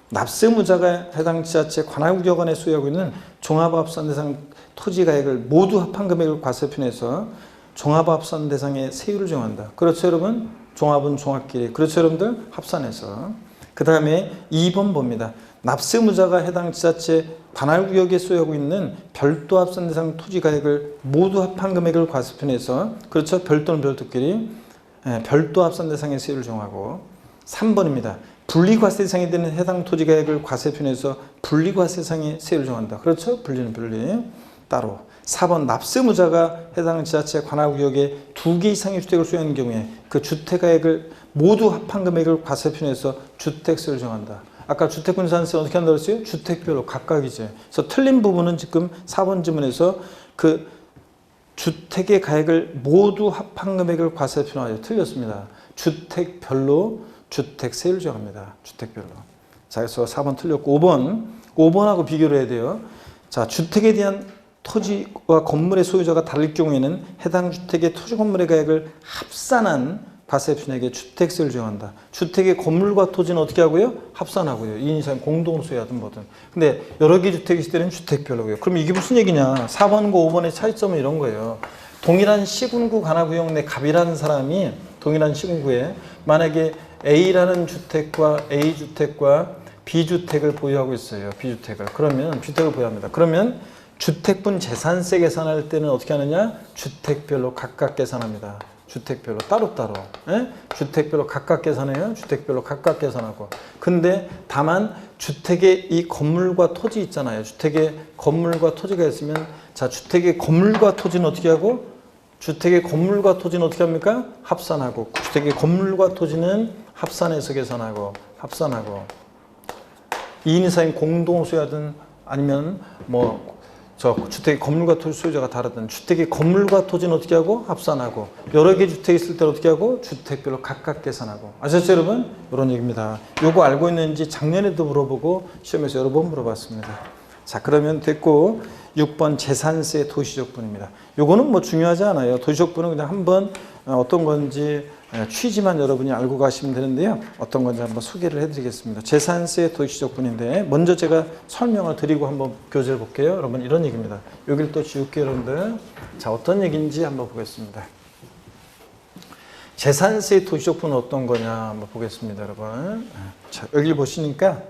납세무자가 해당 지자체 관할구역원에 소유하고 있는 종합합산 대상 토지가액을 모두 합한 금액을 과세편에서 종합합산 대상의 세율을 정한다. 그렇죠, 여러분? 종합은 종합끼리. 그렇죠, 여러분들? 합산해서. 그 다음에 2번 봅니다. 납세무자가 해당 지자체 관할구역에 소유하고 있는 별도 합산 대상 토지가액을 모두 합한 금액을 과세편에서 그렇죠? 별도는 별도끼리 별도 합산 대상의 세율을 정하고 3번입니다. 분리과세 대상이 되는 해당 토지가액을 과세편에서 분리과세 대상의 세율을 정한다. 그렇죠? 분리는 분리. 따로. 4번 납세무자가 해당 지자체 관할구역에 2개 이상의 주택을 소유하는 경우에 그 주택가액을 모두 합한 금액을 과세편에서 주택세를 정한다. 아까 주택분산세는 어떻게 한다고 했어요? 주택별로 각각이죠. 그래서 틀린 부분은 지금 4번 지문에서 그 주택의 가액을 모두 합한 금액을 과세편하여 틀렸습니다. 주택별로 주택세를 정합니다. 주택별로. 자, 그래서 4번 틀렸고 5번하고 비교를 해야 돼요. 자, 주택에 대한 토지와 건물의 소유자가 다를 경우에는 해당 주택의 토지 건물의 가액을 합산한 과세편에게 주택세를 정한다. 주택의 건물과 토지는 어떻게 하고요? 합산하고요. 2인 이상 공동 소유하든 뭐든. 근데 여러 개 주택이 있을 때는 주택별로고요. 그럼 이게 무슨 얘기냐? 4번과 5번의 차이점은 이런 거예요. 동일한 시군구 관할구역 내 갑이라는 사람이 동일한 시군구에 만약에 A라는 주택과 A주택과 B주택을 보유하고 있어요. B주택을. 그러면 주택을 보유합니다. 그러면 주택분 재산세 계산할 때는 어떻게 하느냐? 주택별로 각각 계산합니다. 주택별로 따로따로. 주택별로 각각 계산해요. 주택별로 각각 계산하고. 근데 다만 주택의 이 건물과 토지 있잖아요. 주택의 건물과 토지가 있으면 자, 주택의 건물과 토지는 어떻게 하고? 주택의 건물과 토지는 어떻게 합니까? 합산하고. 주택의 건물과 토지는 합산해서 계산하고. 합산하고. 2인 이상인 공동 소유하든 아니면 주택의 건물과 토지 소유자가 다르든 주택의 건물과 토지는 어떻게 하고? 합산하고. 여러 개 주택이 있을 때 어떻게 하고? 주택별로 각각 계산하고. 아셨죠, 여러분? 이런 얘기입니다. 요거 알고 있는지 작년에도 물어보고 시험에서 여러 번 물어봤습니다. 자, 그러면 됐고 6번 재산세 도시적분입니다. 요거는 뭐 중요하지 않아요. 도시적분은 그냥 한번 어떤 건지 취지만 여러분이 알고 가시면 되는데요. 어떤 건지 한번 소개를 해드리겠습니다. 재산세 도시적분인데 먼저 제가 설명을 드리고 한번 교재를 볼게요. 여러분 이런 얘기입니다. 여기를 또 지울게요, 여러분들. 자, 어떤 얘기인지 한번 보겠습니다. 재산세 도시적분은 어떤 거냐 한번 보겠습니다, 여러분. 자, 여기 보시니까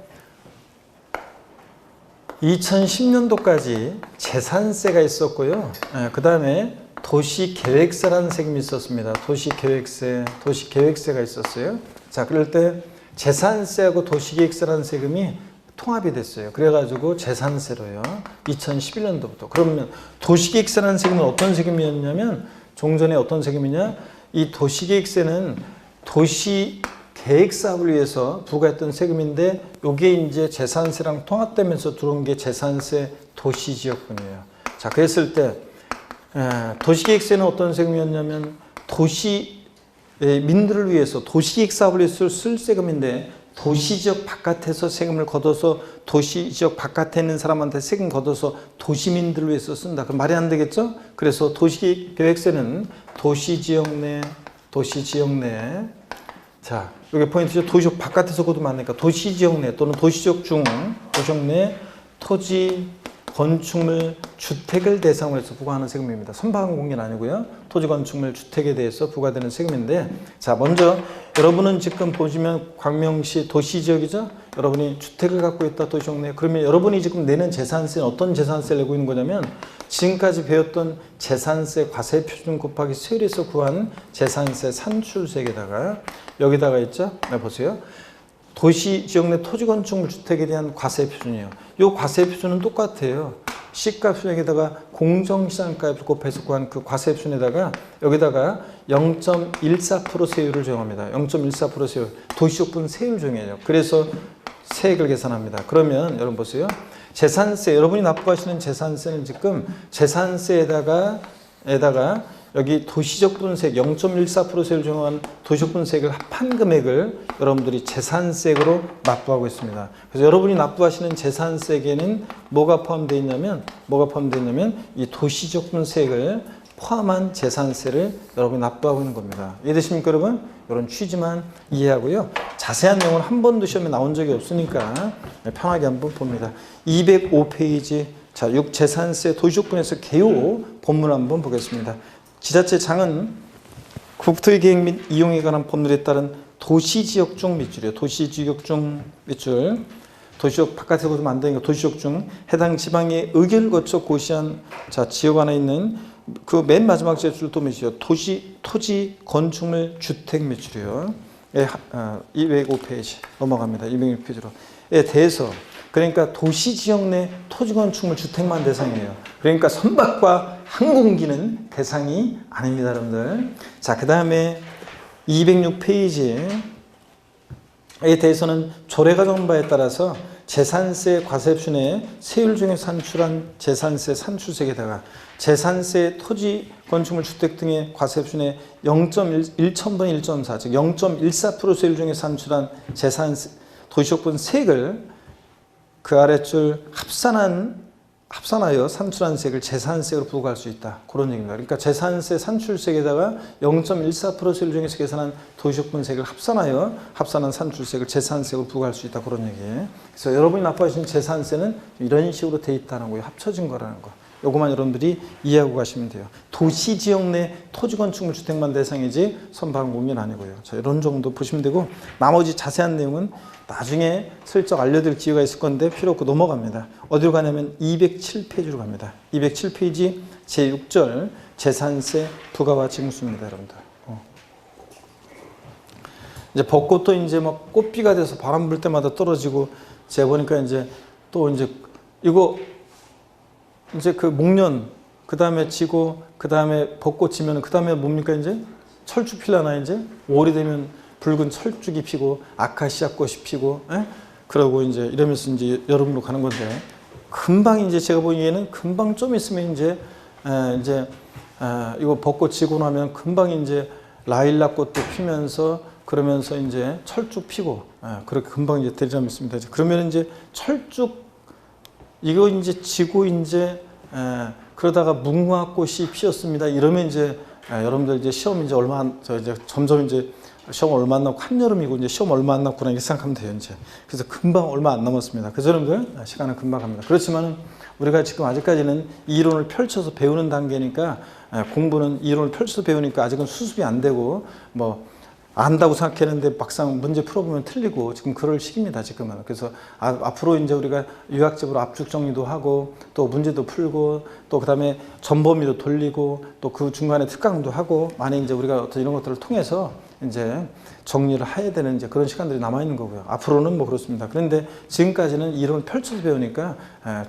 2010년도까지 재산세가 있었고요. 그 다음에 도시계획세라는 세금이 있었습니다. 도시계획세가 있었어요. 자, 그럴 때 재산세하고 도시계획세라는 세금이 통합이 됐어요. 그래가지고 재산세로요. 2011년도부터. 그러면 도시계획세라는 세금은 어떤 세금이었냐면 종전에 어떤 세금이냐? 이 도시계획세는 도시 계획 사업을 위해서 부과했던 세금인데 이게 이제 재산세랑 통합되면서 들어온 게 재산세 도시지역분이에요. 자, 그랬을 때 도시계획세는 어떤 세금이었냐면 도시민들을 위해서 도시계획 사업을 위해서 쓸 세금인데 도시지역 바깥에서 세금을 걷어서 도시지역 바깥에 있는 사람한테 세금 걷어서 도시민들을 위해서 쓴다. 그럼 말이 안 되겠죠? 그래서 도시계획세는 도시지역 내 자, 여기 포인트죠. 도시지역 바깥에서 걷으면 안 되니까 도시지역 내 또는 도시지역 중 도시지역 내 토지, 건축물, 주택을 대상으로 해서 부과하는 세금입니다. 선박은 공개는 아니고요. 토지, 건축물, 주택에 대해서 부과되는 세금인데 자, 먼저 여러분은 지금 보시면 광명시 도시지역이죠. 여러분이 주택을 갖고 있다 도시지역 내 그러면 여러분이 지금 내는 재산세는 어떤 재산세를 내고 있는 거냐면 지금까지 배웠던 재산세 과세표준 곱하기 세율에서 구한 재산세 산출세에다가 여기다가 있죠. 네, 보세요. 도시 지역 내 토지 건축물 주택에 대한 과세 표준이에요. 이 과세 표준은 똑같아요. 시가 표준에다가 공정시장가액 곱해서 구한 그 과세 표준에다가 여기다가 0.14% 세율을 적용합니다. 0.14% 세율. 도시지역분 세율 적용해요. 그래서 세액을 계산합니다. 그러면 여러분 보세요. 재산세 여러분이 납부하시는 재산세는 지금 재산세에다가 여기 도시적분세액 0.14% 세율을 적용한 도시적분세액을 합한 금액을 여러분들이 재산세액으로 납부하고 있습니다. 그래서 여러분이 납부하시는 재산세액에는 뭐가 포함되어 있냐면 이 도시적분세액을 포함한 재산세를 여러분이 납부하고 있는 겁니다. 이해되십니까 여러분? 이런 취지만 이해하고요. 자세한 내용은 한 번도 시험에 나온 적이 없으니까 편하게 한번 봅니다. 205페이지 자, 6재산세 도시적분에서 개요 본문 한번 보겠습니다. 지자체장은 국토의 계획 및 이용에 관한 법률에 따른 도시지역 중 밑줄이에요. 도시지역 중 밑줄. 도시지역 바깥에서 보면 안 되니까 도시지역 중 해당 지방의 의결을 거쳐 고시한 자 지역 안에 있는 그 맨 마지막 줄 또 밑줄이요. 토지, 건축물, 주택 밑줄이요. 205페이지 넘어갑니다. 206페이지로. 에 대해서 그러니까 도시지역 내 토지, 건축물, 주택만 대상이에요. 그러니까 선박과 항공기는 대상이 아닙니다, 여러분들. 자, 그 다음에 206페이지에 대해서는 조례가정 바에 따라서 재산세 과세표준의 세율 중에 산출한 재산세 산출세에다가 재산세 토지, 건축물, 주택 등의 과세표준의 0.1천분의 1.4, 즉 0.14% 세율 중에 산출한 재산세 도시적분 세액을 그 아래줄 합산하여 산출한 세액을 재산세액으로 부과할 수 있다. 그런 얘기입니다. 그러니까 재산세 산출세액에다가 0.14% 세율 중에서 계산한 도시적분세액을 합산한 산출세액을 재산세액으로 부과할 수 있다. 그런 얘기예요. 그래서 여러분이 납부하시는 재산세는 이런 식으로 돼 있다는 거예요. 합쳐진 거라는 거. 요거만 여러분들이 이해하고 가시면 돼요. 도시지역 내 토지, 건축물, 주택만 대상이지 선박항공기는 아니고요. 자, 이런 정도 보시면 되고 나머지 자세한 내용은 나중에 슬쩍 알려드릴 기회가 있을 건데 필요 없고 넘어갑니다. 어디로 가냐면 207페이지로 갑니다. 207페이지 제6절 재산세 부과와 징수입니다, 여러분들. 이제 벚꽃도 이제 막 꽃비가 돼서 바람 불 때마다 떨어지고 제가 보니까 이제 또 이제 이거 이제 그 목련 그 다음에 지고 그 다음에 벚꽃 지면 그 다음에 뭡니까 이제 철쭉 필라나 이제 5월이 되면 붉은 철쭉이 피고 아카시아 꽃이 피고 그러고 이제 이러면서 이제 여름으로 가는 건데 금방 이제 제가 보기에는 금방 좀 있으면 이제 이거 벚꽃 지고 나면 금방 이제 라일락 꽃도 피면서 그러면서 이제 철쭉 피고 그렇게 금방 이제 되리라면 있습니다. 그러면 이제 철쭉 이거 이제 지고 이제 그러다가 무궁화꽃이 피었습니다. 이러면 이제 여러분들 이제 시험 이제 이제 점점 이제 시험 얼마 안 남고 한여름이고 이제 시험 얼마 안 남구나 이렇게 생각하면 돼요 이제. 그래서 금방 얼마 안 남았습니다. 그래서 여러분들 시간은 금방 갑니다. 그렇지만 우리가 지금 아직까지는 이론을 펼쳐서 배우는 단계니까 공부는 이론을 펼쳐서 배우니까 아직은 수습이 안 되고 뭐 안다고 생각했는데 막상 문제 풀어보면 틀리고 지금 그럴 시기입니다 지금은. 그래서 앞으로 이제 우리가 유학적으로 압축 정리도 하고 또 문제도 풀고 또 그다음에 전범위도 돌리고 또 그 중간에 특강도 하고 많이 이제 우리가 어떤 이런 것들을 통해서 이제 정리를 해야 되는 이제 그런 시간들이 남아 있는 거고요. 앞으로는 뭐 그렇습니다. 그런데 지금까지는 이론을 펼쳐서 배우니까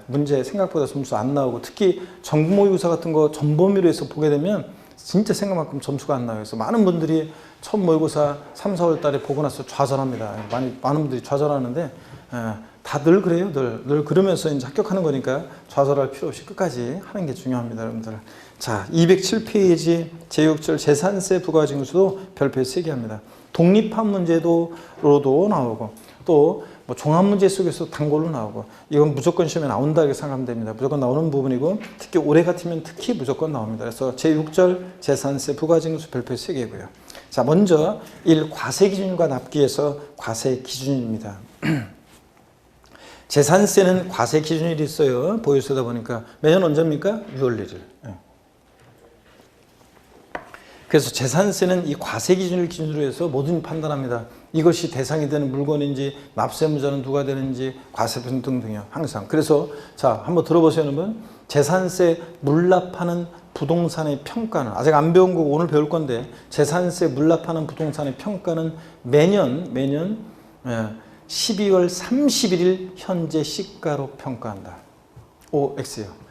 문제 생각보다 점수 안 나오고, 특히 정부 모의고사 같은 거 전범위로 해서 보게 되면 진짜 생각만큼 점수가 안 나와요. 그래서 많은 분들이 첫 모의고사 3, 4월 달에 보고 나서 좌절합니다. 많은 분들이 좌절하는데 다 늘 그래요. 늘 그러면서 이제 합격하는 거니까 좌절할 필요 없이 끝까지 하는 게 중요합니다, 여러분들. 자, 207페이지 제6절 재산세 부가징수도 별표 3개 합니다. 독립한 문제로도 나오고, 또 뭐 종합문제 속에서 단골로 나오고, 이건 무조건 시험에 나온다 이렇게 생각하면 됩니다. 무조건 나오는 부분이고, 특히 올해 같으면 특히 무조건 나옵니다. 그래서 제6절 재산세 부가징수 별표 3개고요. 자, 먼저 1. 과세기준과 납기에서 과세기준입니다. 재산세는 과세기준일이 있어요. 보유세다 보니까. 매년 언제입니까? 6월 1일. 그래서 재산세는 이 과세기준을 기준으로 해서 뭐든 판단합니다. 이것이 대상이 되는 물건인지, 납세무자는 누가 되는지, 과세분 등등이요. 항상. 그래서 자, 한번 들어보세요, 여러분. 재산세 물납하는 부동산의 평가는, 아직 안 배운 거고 오늘 배울 건데, 재산세 물납하는 부동산의 평가는 매년 12월 31일 현재 시가로 평가한다. OX요.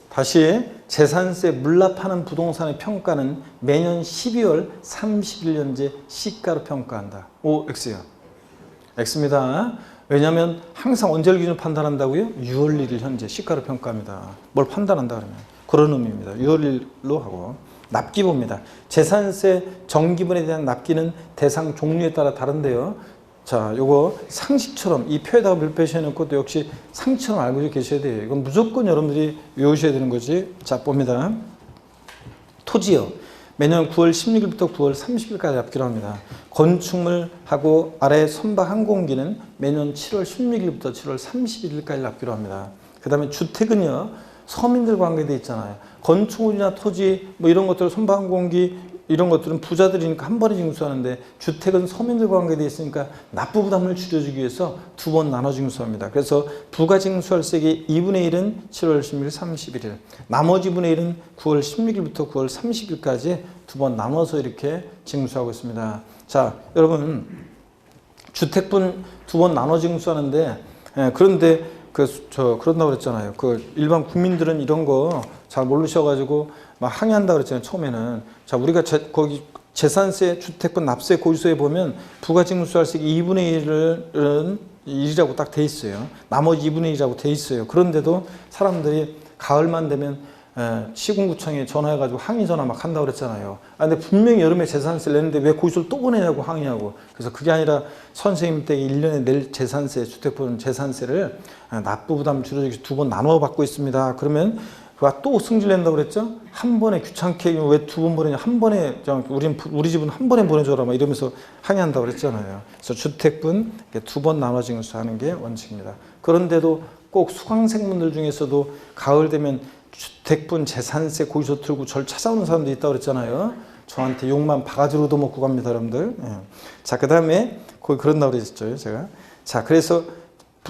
다시 재산세 물납하는 부동산의 평가는 매년 12월 30일 현재 시가로 평가한다. OX요. X입니다. 왜냐하면 항상 언제를 기준으로 판단한다고요? 6월 1일 현재 시가로 평가합니다. 뭘 판단한다 그러면 그런 의미입니다. 6월 1일로 하고. 납기 봅니다. 재산세 정기분에 대한 납기는 대상 종류에 따라 다른데요. 자, 요거 상식처럼 이 표에다가 별표시 해놓고 또 역시 상식처럼 알고 계셔야 돼요. 이건 무조건 여러분들이 외우셔야 되는 거지. 자, 봅니다. 토지요. 매년 9월 16일부터 9월 30일까지 납기로 합니다. 건축물하고 아래 선박 항공기는 매년 7월 16일부터 7월 31일까지 납기로 합니다. 그 다음에 주택은요, 서민들 관계돼 있잖아요. 건축물이나 토지 뭐 이런 것들, 선박 항공기 이런 것들은 부자들이니까 한 번에 징수하는데, 주택은 서민들 관계되어 있으니까 납부 부담을 줄여주기 위해서 두 번 나눠 징수합니다. 그래서 부가징수할세기 2분의 1은 7월 16일, 31일, 나머지 분의 1은 9월 16일부터 9월 30일까지 두 번 나눠서 이렇게 징수하고 있습니다. 자, 여러분, 주택분 두 번 나눠 징수하는데, 그런데 그런다고 그랬잖아요. 일반 국민들은 이런 거 잘 모르셔가지고 막 항의한다고 그랬잖아요, 처음에는. 자, 우리가 거기 재산세, 주택분, 납세 고지서에 보면 부가징수할세기 2분의 1은 1이라고 딱 돼 있어요. 나머지 2분의 1이라고 돼 있어요. 그런데도 사람들이 가을만 되면 시군구청에 전화해가지고 항의 전화 막 한다고 그랬잖아요. 근데 분명히 여름에 재산세를 냈는데 왜 고지서를 또 보내냐고 항의하고. 그래서 그게 아니라 선생님 댁에 1년에 낼 재산세, 주택분 재산세를 납부 부담 줄여주기 두 번 나눠 받고 있습니다. 그러면 그가 또 승질 낸다고 그랬죠? 한 번에 귀찮게 왜 두 번 보내냐? 한 번에 우리 집은 한 번에 보내줘라 막 이러면서 항의한다고 그랬잖아요. 그래서 주택분 두 번 나눠 징수하는 게 원칙입니다. 그런데도 꼭 수강생분들 중에서도 가을 되면 주택분 재산세 고지서 들고 절 찾아오는 사람도 있다고 그랬잖아요. 저한테 욕만 바가지로도 먹고 갑니다, 여러분들. 자, 그 다음에 거기 그런다고 그랬죠, 제가. 자, 그래서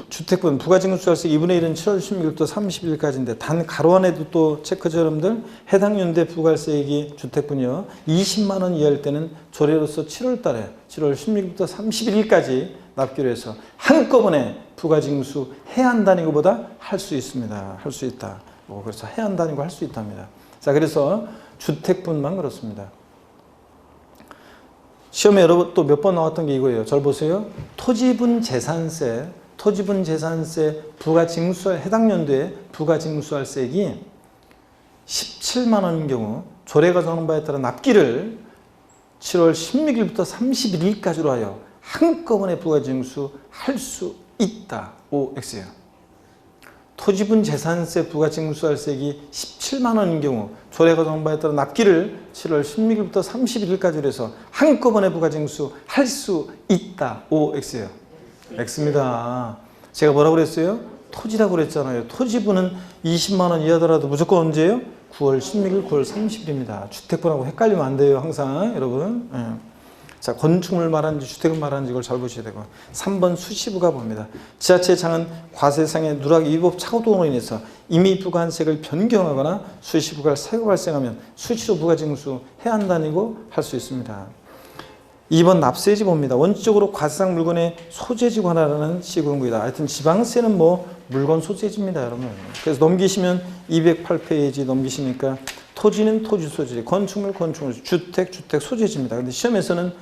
주택분 부가징수할세 2분의 1은 7월 16일부터 30일까지인데, 단 가로 안에도 또 체크죠, 여러분들. 해당 연도의 부가세액이 주택분이요 20만 원 이하일 때는 조례로서 7월 달에 7월 16일부터 31일까지 납기로 해서 한꺼번에 부가징수 해야 한다는 것보다 할 수 있습니다. 할 수 있다. 그래서 해야 한다는 거 할 수 있답니다. 자, 그래서 주택분만 그렇습니다. 시험에 여러분 또 몇 번 나왔던 게 이거예요. 잘 보세요. 토지분 재산세 부가징수할 해당 연도에 부가징수할세액이 17만 원인 경우 조례가 정하는 바에 따라 납기를 7월 16일부터 31일까지로 하여 한꺼번에 부가징수할 수 있다. OX예요. 토지분 재산세 부가징수할세액이 17만 원인 경우 조례가 정한 바에 따라 납기를 7월 16일부터 31일까지로 해서 한꺼번에 부가징수할 수 있다. OX예요. X입니다. 제가 뭐라고 그랬어요? 토지라고 그랬잖아요. 토지분은 20만 원 이하더라도 무조건 언제예요? 9월 16일, 9월 30일입니다. 주택분하고 헷갈리면 안 돼요, 항상 여러분. 자, 건축물 말하는지 주택을 말하는지 이걸 잘 보셔야 되고. 3번 수시부가 봅니다. 지자체장은 과세상의 누락 위법 착오 등으로 인해서 임의 부과한세액을 변경하거나 수시부가 사고 발생하면 수시로 부가징수 해야 한다니고 할 수 있습니다. 2번 납세지보입니다. 원칙적으로 과세상 물건의 소재지 관할하는 시군구이다. 하여튼 지방세는 뭐 물건 소재지입니다, 여러분. 그래서 넘기시면 208페이지 넘기시니까 토지는 토지 소재지, 건축물 주택 소재지입니다. 근데 시험에서는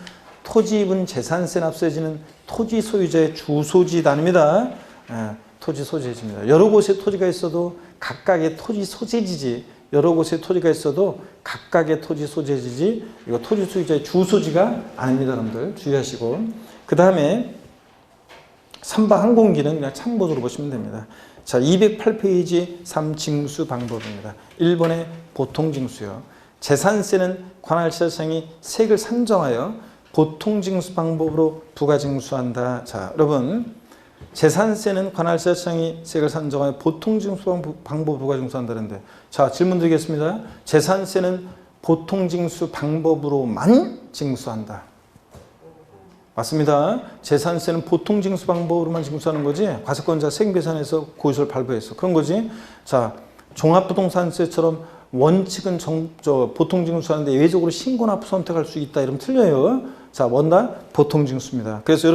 토지입은 재산세 납세지는 토지 소유자의 주소지 단위입니다. 토지 소재지입니다. 여러 곳에 토지가 있어도 각각의 토지 소재지지, 여러 곳에 토지가 있어도 각각의 토지 소재지지, 이거 토지 소유자의 주소지가 아닙니다, 여러분들. 주의하시고. 그 다음에 3번 항공기는 그냥 참고적으로 보시면 됩니다. 자, 208페이지 3징수 방법입니다. 1번의 보통징수요. 재산세는 관할시장이 세액을 산정하여 보통징수 방법으로 부가징수한다. 자, 여러분. 재산세는 관할시장이 세액을 산정하여 보통징수 방법으로 부가징수한다는데, 자, 질문 드리겠습니다. 재산세는 보통징수 방법으로만 징수한다. 맞습니다. 재산세는 보통징수 방법으로만 징수하는 거지, 과세권자 세액계산에서 고지서를 발부해서 그런 거지. 자, 종합부동산세처럼 원칙은 보통징수하는데 예외적으로 신고납부 선택할 수 있다 이러면 틀려요. 자, 뭔가 보통징수입니다. 그래서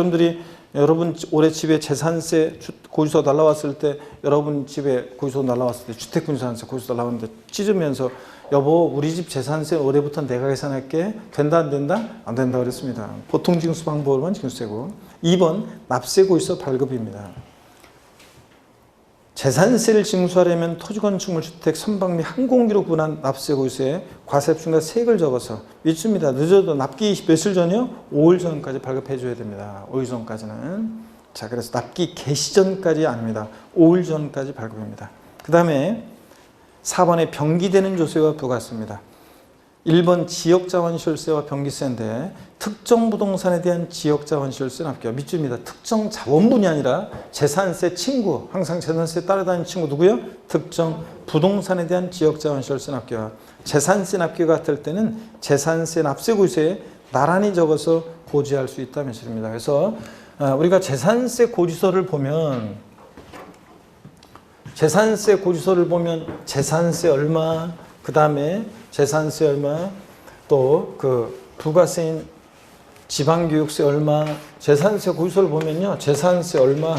여러분 올해 집에 재산세 고지서 날라왔을 때, 여러분 집에 고지서 날라왔을 때, 주택분유산세 고지서 날라왔는데 찢으면서 여보 우리 집 재산세 올해부터 내가 계산할게, 된다 안 된다? 안 된다 그랬습니다. 보통징수 방법으로만 징수되고. 2번 납세 고지서 발급입니다. 재산세를 징수하려면 토지건축물 주택 선박 및 항공기로 구분한 납세 고지서에 과세액중과 세액을 적어서 믿습니다. 늦어도 납기 며칠 전이요? 5일 전까지 발급해 줘야 됩니다. 5일 전까지는. 자, 그래서 납기 개시 전까지 아닙니다. 5일 전까지 발급입니다. 그 다음에 4번에 병기되는 조세와 부가세입니다. 1번 지역자원시설세와 병기세인데, 특정 부동산에 대한 지역자원시설세는 합격. 밑줄입니다. 특정 자원분이 아니라 재산세 친구, 항상 재산세 따라다니는 친구 누구요? 특정 부동산에 대한 지역자원시설세는 합격. 재산세 납기 같을 때는 재산세 납세고지서에 나란히 적어서 고지할 수 있다는 뜻입니다. 그래서 우리가 재산세 고지서를 보면, 재산세 얼마, 그 다음에 재산세 얼마, 또 그 부가세인 지방교육세 얼마, 재산세 고지서를 보면요, 재산세 얼마,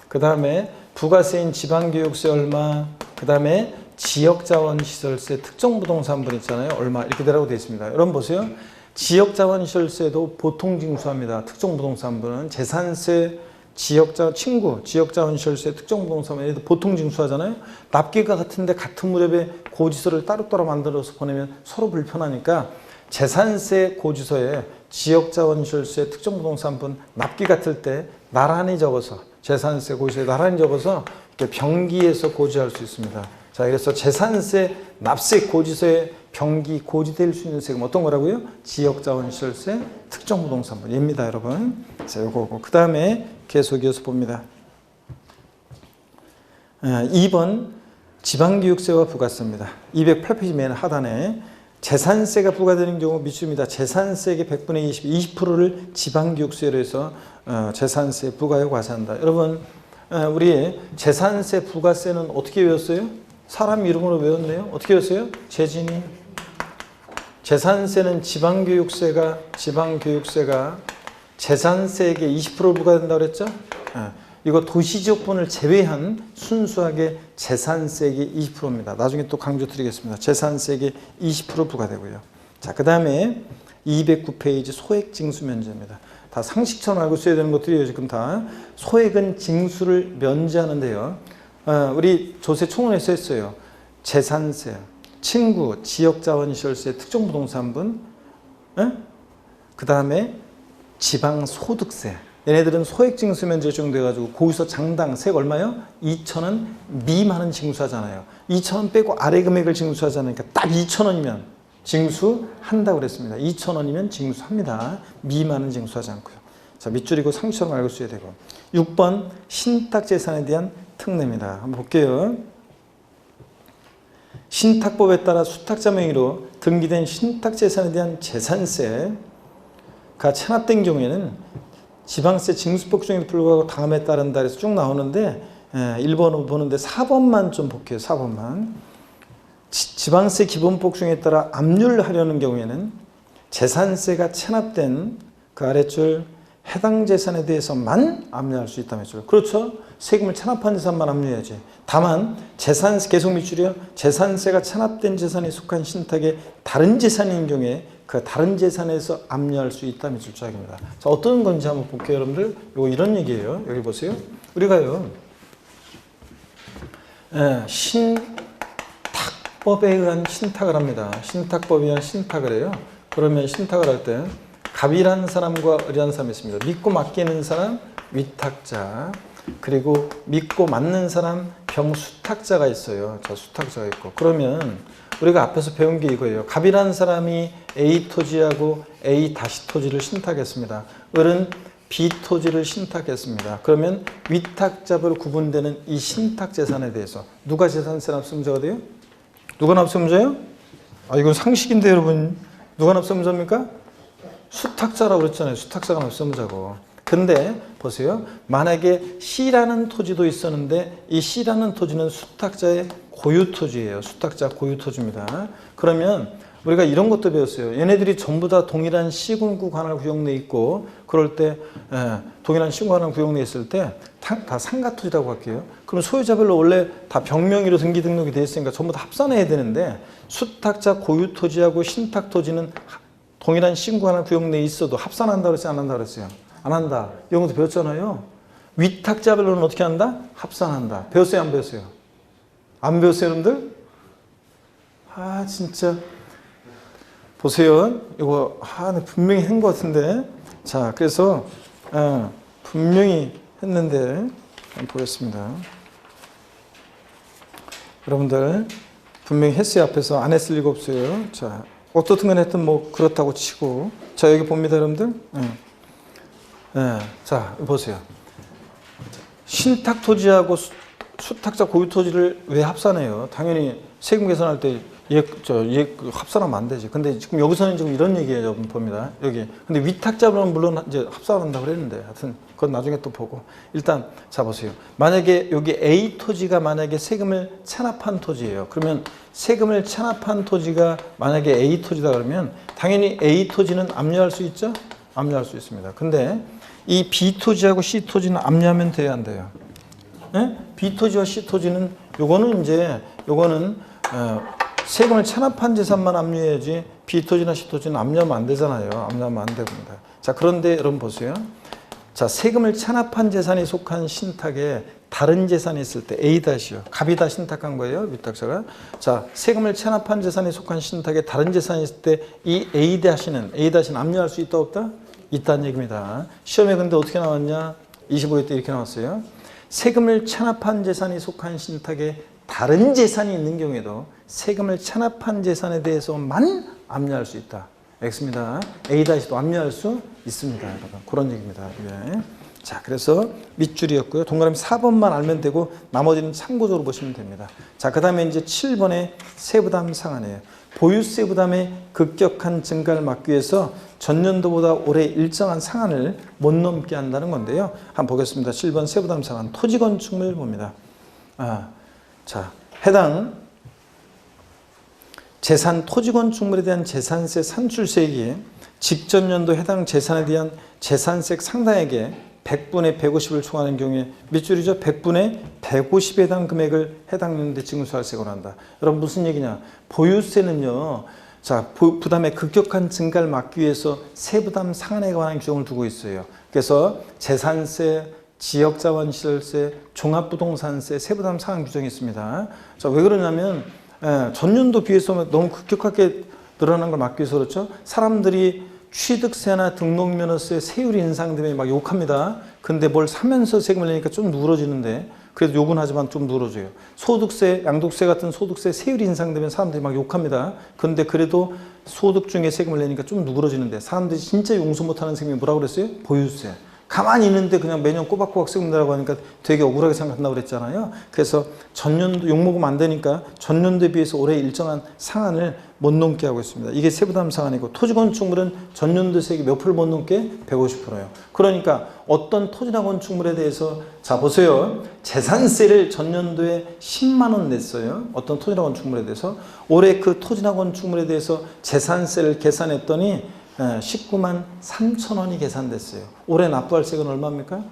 그 다음에 부가세인 지방교육세 얼마, 그 다음에 지역자원시설세 특정부동산분 있잖아요, 얼마, 이렇게 되라고 되어 있습니다. 여러분 보세요. 지역자원시설세도 보통징수합니다. 특정부동산분은 재산세, 지역자원시설세, 특정부동산에 보통징수하잖아요. 납기가 같은데 같은 무렵에 고지서를 따로따로 만들어서 보내면 서로 불편하니까 재산세 고지서에 지역자원시설세, 특정부동산분 납기 같을 때 나란히 적어서, 재산세 고지서에 나란히 적어서 이렇게 병기해서 고지할 수 있습니다. 자, 그래서 재산세 납세 고지서에 병기 고지될 수 있는 세금 어떤 거라고요? 지역자원시설세, 특정부동산분입니다, 여러분. 자, 요거고. 그 다음에 계속 이어서 봅니다. 2번 지방교육세와 부가세입니다. 208페이지 맨 하단에 재산세가 부과되는 경우 밑줄입니다. 재산세액의 100분의 20%를 지방교육세로 해서 재산세 부과에 과세한다. 여러분, 우리 재산세 부가세는 어떻게 외웠어요? 사람 이름으로 외웠네요. 어떻게 외웠어요? 재진이. 재산세는 지방교육세가 재산세액의 20% 부과된다고 그랬죠? 이거 도시지역분을 제외한 순수하게 재산세액이 20%입니다. 나중에 또 강조드리겠습니다. 재산세액이 20% 부과되고요. 자, 그 다음에 209페이지 소액징수 면제입니다. 다 상식처럼 알고 써야 되는 것들이에요. 지금 다. 소액은 징수를 면제하는데요. 우리 조세총원에서 했어요. 재산세, 친구, 지역자원시설세, 특정부동산분, 그 다음에 지방소득세. 얘네들은 소액징수 면제 적용돼가지고 고지서 장당 세액 얼마요? 2,000원 미만은 징수하잖아요. 2,000원 빼고 아래 금액을 징수하잖아요. 그러니까 딱 2,000원이면 징수한다고 그랬습니다. 2,000원이면 징수합니다. 미만은 징수하지 않고요. 자, 밑줄이고 상식처럼 알고 써야 되고. 6번 신탁재산에 대한 특례입니다. 한번 볼게요. 신탁법에 따라 수탁자 명의로 등기된 신탁재산에 대한 재산세가 체납된 경우에는 지방세 징수법 중에도 불구하고 다음에 따른다 해서 쭉 나오는데 1번으로 보는데 4번만 좀 볼게요. 4번만. 지방세 기본법 중에 따라 압류를 하려는 경우에는 재산세가 체납된 그 아랫줄 해당 재산에 대해서만 압류할 수 있다 밑줄. 그렇죠? 세금을 체납한 재산만 압류해야지. 다만 재산세 계속 밑줄이요. 재산세가 체납된 재산에 속한 신탁의 다른 재산인 경우에 그 다른 재산에서 압류할 수 있다 밑줄 조항입니다. 자, 어떤 건지 한번 볼게요, 여러분들. 요거 이런 얘기예요. 여기 보세요. 우리가요. 신탁법에 의한 신탁을 합니다. 신탁법에 의한 신탁을 해요. 그러면 신탁을 할 때 갑이라는 사람과 을이라는 사람이 있습니다. 믿고 맡기는 사람 위탁자, 그리고 믿고 맡는 사람 병수탁자가 있어요. 자, 수탁자가 있고. 그러면 우리가 앞에서 배운 게 이거예요. 갑이라는 사람이 A 토지하고 A 다시 토지를 신탁했습니다. 을은 B 토지를 신탁했습니다. 그러면 위탁자별 구분되는 이 신탁 재산에 대해서 누가 재산세 납세문제가 돼요? 누가 납세문제예요? 아, 이건 상식인데 여러분. 누가 납세문제입니까? 수탁자라고 그랬잖아요. 수탁자가 납세문제고. 근데 보세요. 만약에 C라는 토지도 있었는데 이 C라는 토지는 수탁자의 고유토지예요. 수탁자 고유토지입니다. 그러면 우리가 이런 것도 배웠어요. 얘네들이 전부 다 동일한 시군구 관할 구역내에 있고 그럴 때 동일한 시군구 관할 구역내에 있을 때 다 상가토지라고 할게요. 그럼 소유자별로 원래 다 병명의로 등기 등록이 되어 있으니까 전부 다 합산해야 되는데 수탁자 고유토지하고 신탁토지는 동일한 시군구 관할 구역내에 있어도 합산한다 그랬어요? 안 한다 그랬어요? 안 한다. 이런 것도 배웠잖아요. 위탁자별로는 어떻게 한다? 합산한다. 배웠어요? 안 배웠어요? 안 배웠어요, 여러분들? 아, 진짜. 보세요. 이거, 분명히 한 것 같은데. 자, 그래서, 분명히 했는데, 한번 보겠습니다. 여러분들, 분명히 했어요. 앞에서 안 했을 리가 없어요. 자, 어떻든 간에 하여튼 뭐, 그렇다고 치고. 자, 여기 봅니다, 여러분들. 자, 보세요. 신탁 토지하고 수탁자 고유 토지를 왜 합산해요? 당연히 세금 계산할 때 합산하면 안 되지. 근데 지금 여기서는 지금 이런 얘기예요, 여러분 봅니다. 여기. 근데 위탁자는 물론 이제 합산한다고 그랬는데, 하여튼 그건 나중에 또 보고. 일단 자 보세요. 만약에 여기 A 토지가 만약에 세금을 체납한 토지예요. 그러면 세금을 체납한 토지가 만약에 A 토지다 그러면 당연히 A 토지는 압류할 수 있죠? 압류할 수 있습니다. 근데 이 B 토지하고 C 토지는 압류하면 돼야 안 돼요? 네? B 토지와 C 토지는 요거는 세금을 체납한 재산만 압류해야지 B 토지나 C 토지는 압류하면 안 되잖아요. 압류하면 안 됩니다. 자, 그런데 여러분 보세요. 자, 세금을 체납한 재산이 속한 신탁에 다른 재산이 있을 때 A-요. 갑이 다 신탁한 거예요. 위탁자가. 자, 세금을 체납한 재산이 속한 신탁에 다른 재산이 있을 때 이 A-는 압류할 수 있다 없다? 있다는 얘기입니다. 시험에 근데 어떻게 나왔냐? 25회 때 이렇게 나왔어요. 세금을 체납한 재산이 속한 신탁에 다른 재산이 있는 경우에도 세금을 체납한 재산에 대해서만 압류할 수 있다. X입니다. A-도 압류할 수 있습니다. 여러분. 그런 얘기입니다. 예. 자, 그래서 밑줄이었고요. 동그라미 4번만 알면 되고 나머지는 참고적으로 보시면 됩니다. 자, 그 다음에 이제 7번의 세부담 상한이에요. 보유세 부담의 급격한 증가를 막기 위해서 전년도보다 올해 일정한 상한을 못 넘게 한다는 건데요. 한번 보겠습니다. 7번 세부담 상한 토지건축물 봅니다. 자, 해당 재산 토지건축물에 대한 재산세 산출세액이 직전 연도 해당 재산에 대한 재산세 상당액의 100분의 150을 총하는 경우에 몇 줄이죠? 100분의 150에 해당 금액을 해당 연도에 징수할세가 한다. 여러분 무슨 얘기냐? 보유세는요. 자, 부담의 급격한 증가를 막기 위해서 세부담 상한에 관한 규정을 두고 있어요. 그래서 재산세, 지역자원시설세, 종합부동산세, 세부담 상한 규정이 있습니다. 자, 왜 그러냐면 전년도 비해서 너무 급격하게 늘어난 걸 막기 위해서 그렇죠. 사람들이 취득세나 등록면허세 세율 인상 때문에 막 욕합니다. 근데 뭘 사면서 세금을 내니까 좀 누그러지는데 그래도 욕은 하지만 좀 누그러져요. 소득세, 양도세 같은 소득세 세율 인상 되면 사람들이 막 욕합니다. 근데 그래도 소득 중에 세금을 내니까 좀 누그러지는데 사람들이 진짜 용서 못하는 세금이 뭐라고 그랬어요? 보유세. 가만히 있는데 그냥 매년 꼬박꼬박 세금 내라고 하니까 되게 억울하게 생각한다고 그랬잖아요. 그래서 전년도 욕먹으면 안 되니까 전년도에 비해서 올해 일정한 상한을 못 넘게 하고 있습니다. 이게 세부담 상한이고 토지건축물은 전년도 세액이 몇 프로 못 넘게? 150%예요. 그러니까 어떤 토지나 건축물에 대해서 자 보세요. 재산세를 전년도에 10만 원 냈어요. 어떤 토지나 건축물에 대해서 올해 그 토지나 건축물에 대해서 재산세를 계산했더니 19만 3천 원이 계산됐어요. 올해 납부할세액은 얼마입니까?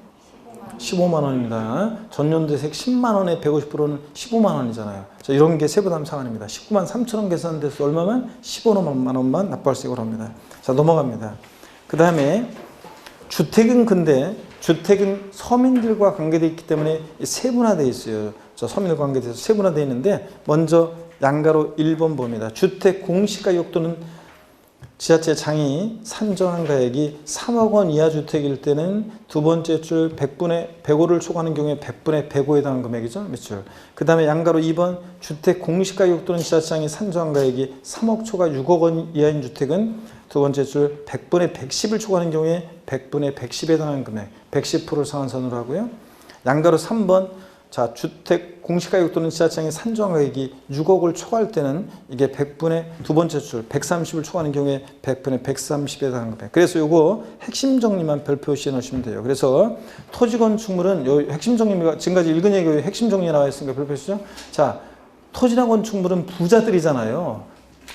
15만 원입니다. 전년도세액 10만 원에 150%는 15만 원이잖아요. 자, 이런 게 세부담 상한입니다. 19만 3천 원 계산돼서 얼마만? 15만 원만 납부할세액으로 합니다. 자, 넘어갑니다. 그 다음에 주택은 근데 주택은 서민들과 관계되어 있기 때문에 세분화되어 있어요. 저 서민들과 관계돼서 세분화되어 있는데 먼저 양가로 1번 봅니다. 주택 공시가격 또는 지자체 장이 산정한 가액이 3억 원 이하 주택일 때는 두 번째 줄 100분의 105를 초과하는 경우에 100분의 105에 해당하는 금액이죠. 매출. 그 다음에 양가로 2번 주택 공시가격 또는 지자체 장이 산정한 가액이 3억 초과 6억 원 이하인 주택은 두 번째 줄 100분의 110을 초과하는 경우에 100분의 110에 해당하는 금액 110%를 상한선으로 하고요. 양가로 3번 자, 주택 공시가격 또는 지자체장의 산정 가격이 6억을 초과할 때는 이게 100분의 두 번째 줄 130을 초과하는 경우에 100분의 130에 해당하는 금액. 그래서 요거 핵심 정리만 별표 시해 놓으시면 돼요. 그래서 토지 건축물은 요 핵심 정리가 지금까지 읽은 얘기 핵심 정리 나와 있으니까 별표 시죠. 자, 토지나 건축물은 부자들이잖아요.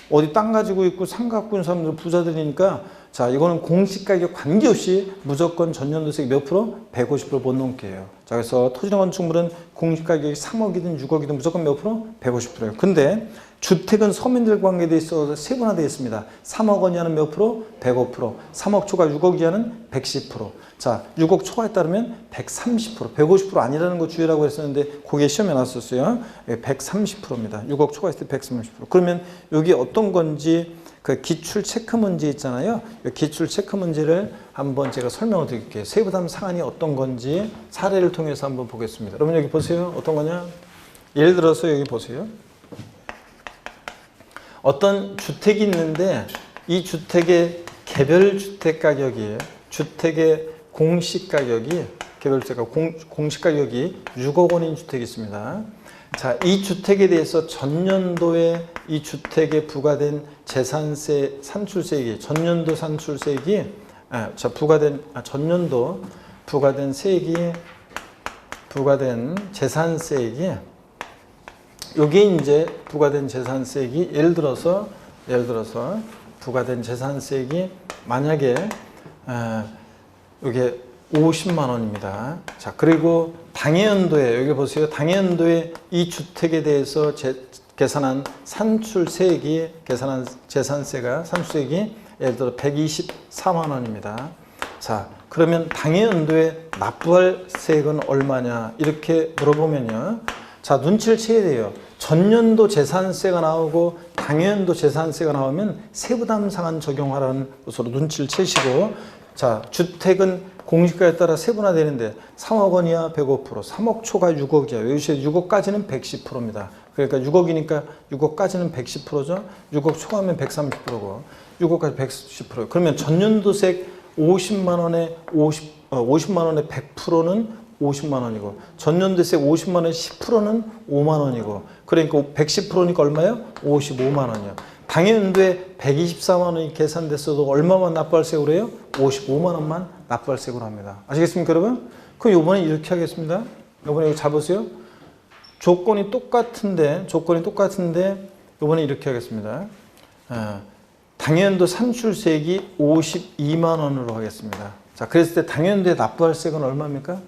어디 땅 가지고 있고 산 갖고 있는 사람들은 부자들이니까 자, 이거는 공시가격 관계없이 무조건 전년도세액 몇 프로? 150% 못 넘게요. 자, 그래서 토지나 건축물은 공시가격이 3억이든 6억이든 무조건 몇 프로? 150%예요. 근데 주택은 서민들 관계돼 있어서 세분화되어 있습니다. 3억 원 이하는 몇 프로? 105%. 3억 초과 6억 이하는 110%. 자, 6억 초과에 따르면 130%. 150% 아니라는 거 주의라고 했었는데 그게 시험에 나왔었어요. 130%입니다. 6억 초과했을 때 130%. 그러면 여기 어떤 건지 그 기출 체크 문제 있잖아요. 기출 체크 문제를 한번 제가 설명을 드릴게요. 세부담 상한이 어떤 건지 사례를 통해서 한번 보겠습니다. 여러분 여기 보세요. 어떤 거냐? 예를 들어서 여기 보세요. 어떤 주택이 있는데 이 주택의 개별 주택 가격이에요. 주택의 공시 가격이 개별 주택 공시 가격이 6억 원인 주택이 있습니다. 자, 이 주택에 대해서 전년도에 이 주택에 부과된 재산세 산출세액이 전년도 산출세액이 전년도 부과된 세액이 부과된 재산세액이 요게 이제 부과된 재산세액이 예를 들어서 부과된 재산세액이 만약에 요게 50만 원입니다. 자, 그리고 당해연도에 여기 보세요. 당해연도에 이 주택에 대해서 계산한 산출세액이 계산한 재산세가 산출세액이 예를 들어 124만 원입니다. 자, 그러면 당해연도에 납부할 세액은 얼마냐 이렇게 물어보면요. 자, 눈치를 채야 돼요. 전년도 재산세가 나오고 당해연도 재산세가 나오면 세부담 상한 적용하라는 것으로 눈치를 채시고 자, 주택은 공시가에 따라 세분화되는데 3억 원 이하 105%, 3억 초과 6억이야. 여기서 6억까지는 110%입니다. 그러니까 6억이니까 6억까지는 110%죠. 6억 초과하면 130%고 6억까지 110%. 그러면 전년도세 50만 원에 50만 원에 100%는 50만 원이고 전년도세 50만 원에 10%는 5만 원이고 그러니까 110%니까 얼마예요? 55만 원이요. 당해연도에 124만 원이 계산됐어도 얼마만 납부할세액으로 해요? 55만 원만 납부할세액으로 합니다. 아시겠습니까, 여러분? 그럼 이번에 이렇게 하겠습니다. 이번에 이거 잘 보세요. 조건이 똑같은데 이번에 이렇게 하겠습니다. 당해연도 산출세액이 52만 원으로 하겠습니다. 자, 그랬을 때 당해연도에 납부할세액은 얼마입니까?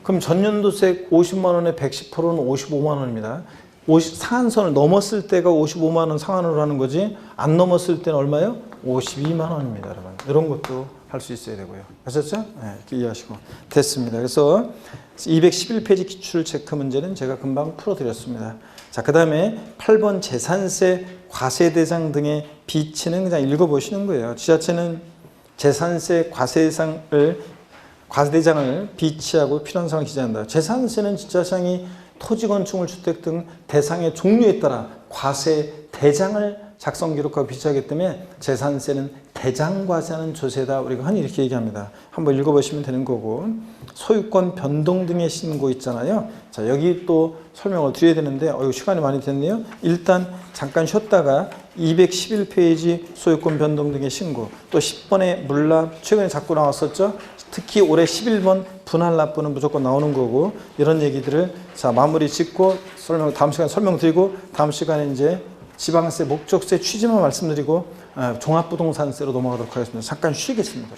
그럼 전년도세 50만 원에 110%는 55만 원입니다. 상한선을 넘었을 때가 55만 원 상한으로 하는 거지 안 넘었을 때는 얼마예요? 52만 원입니다, 여러분. 이런 것도 할 수 있어야 되고요. 아셨죠? 네, 이렇게 이해하시고 됐습니다. 그래서 211페이지 기출 체크 문제는 제가 금방 풀어드렸습니다. 자, 그 다음에 8번 재산세 과세대상 등의 비치는 그냥 읽어보시는 거예요. 지자체는 재산세 과세대장을 비치하고 필요한 사항을 기재한다. 재산세는 지자체장이 토지, 건축물, 주택 등 대상의 종류에 따라 과세 대장을 작성, 기록하고 비치하기 때문에 재산세는 대장과세하는 조세다. 우리가 흔히 이렇게 얘기합니다. 한번 읽어보시면 되는 거고 소유권 변동 등의 신고 있잖아요. 자, 여기 또 설명을 드려야 되는데 시간이 많이 됐네요. 일단 잠깐 쉬었다가 211페이지 소유권 변동 등의 신고 또 10번의 물납 최근에 자꾸 나왔었죠. 특히 올해 11번 분할 납부는 무조건 나오는 거고 이런 얘기들을 자 마무리 짓고 다음 시간에 설명드리고 다음 시간에 이제 지방세, 목적세 취지만 말씀드리고 종합부동산세로 넘어가도록 하겠습니다. 잠깐 쉬겠습니다.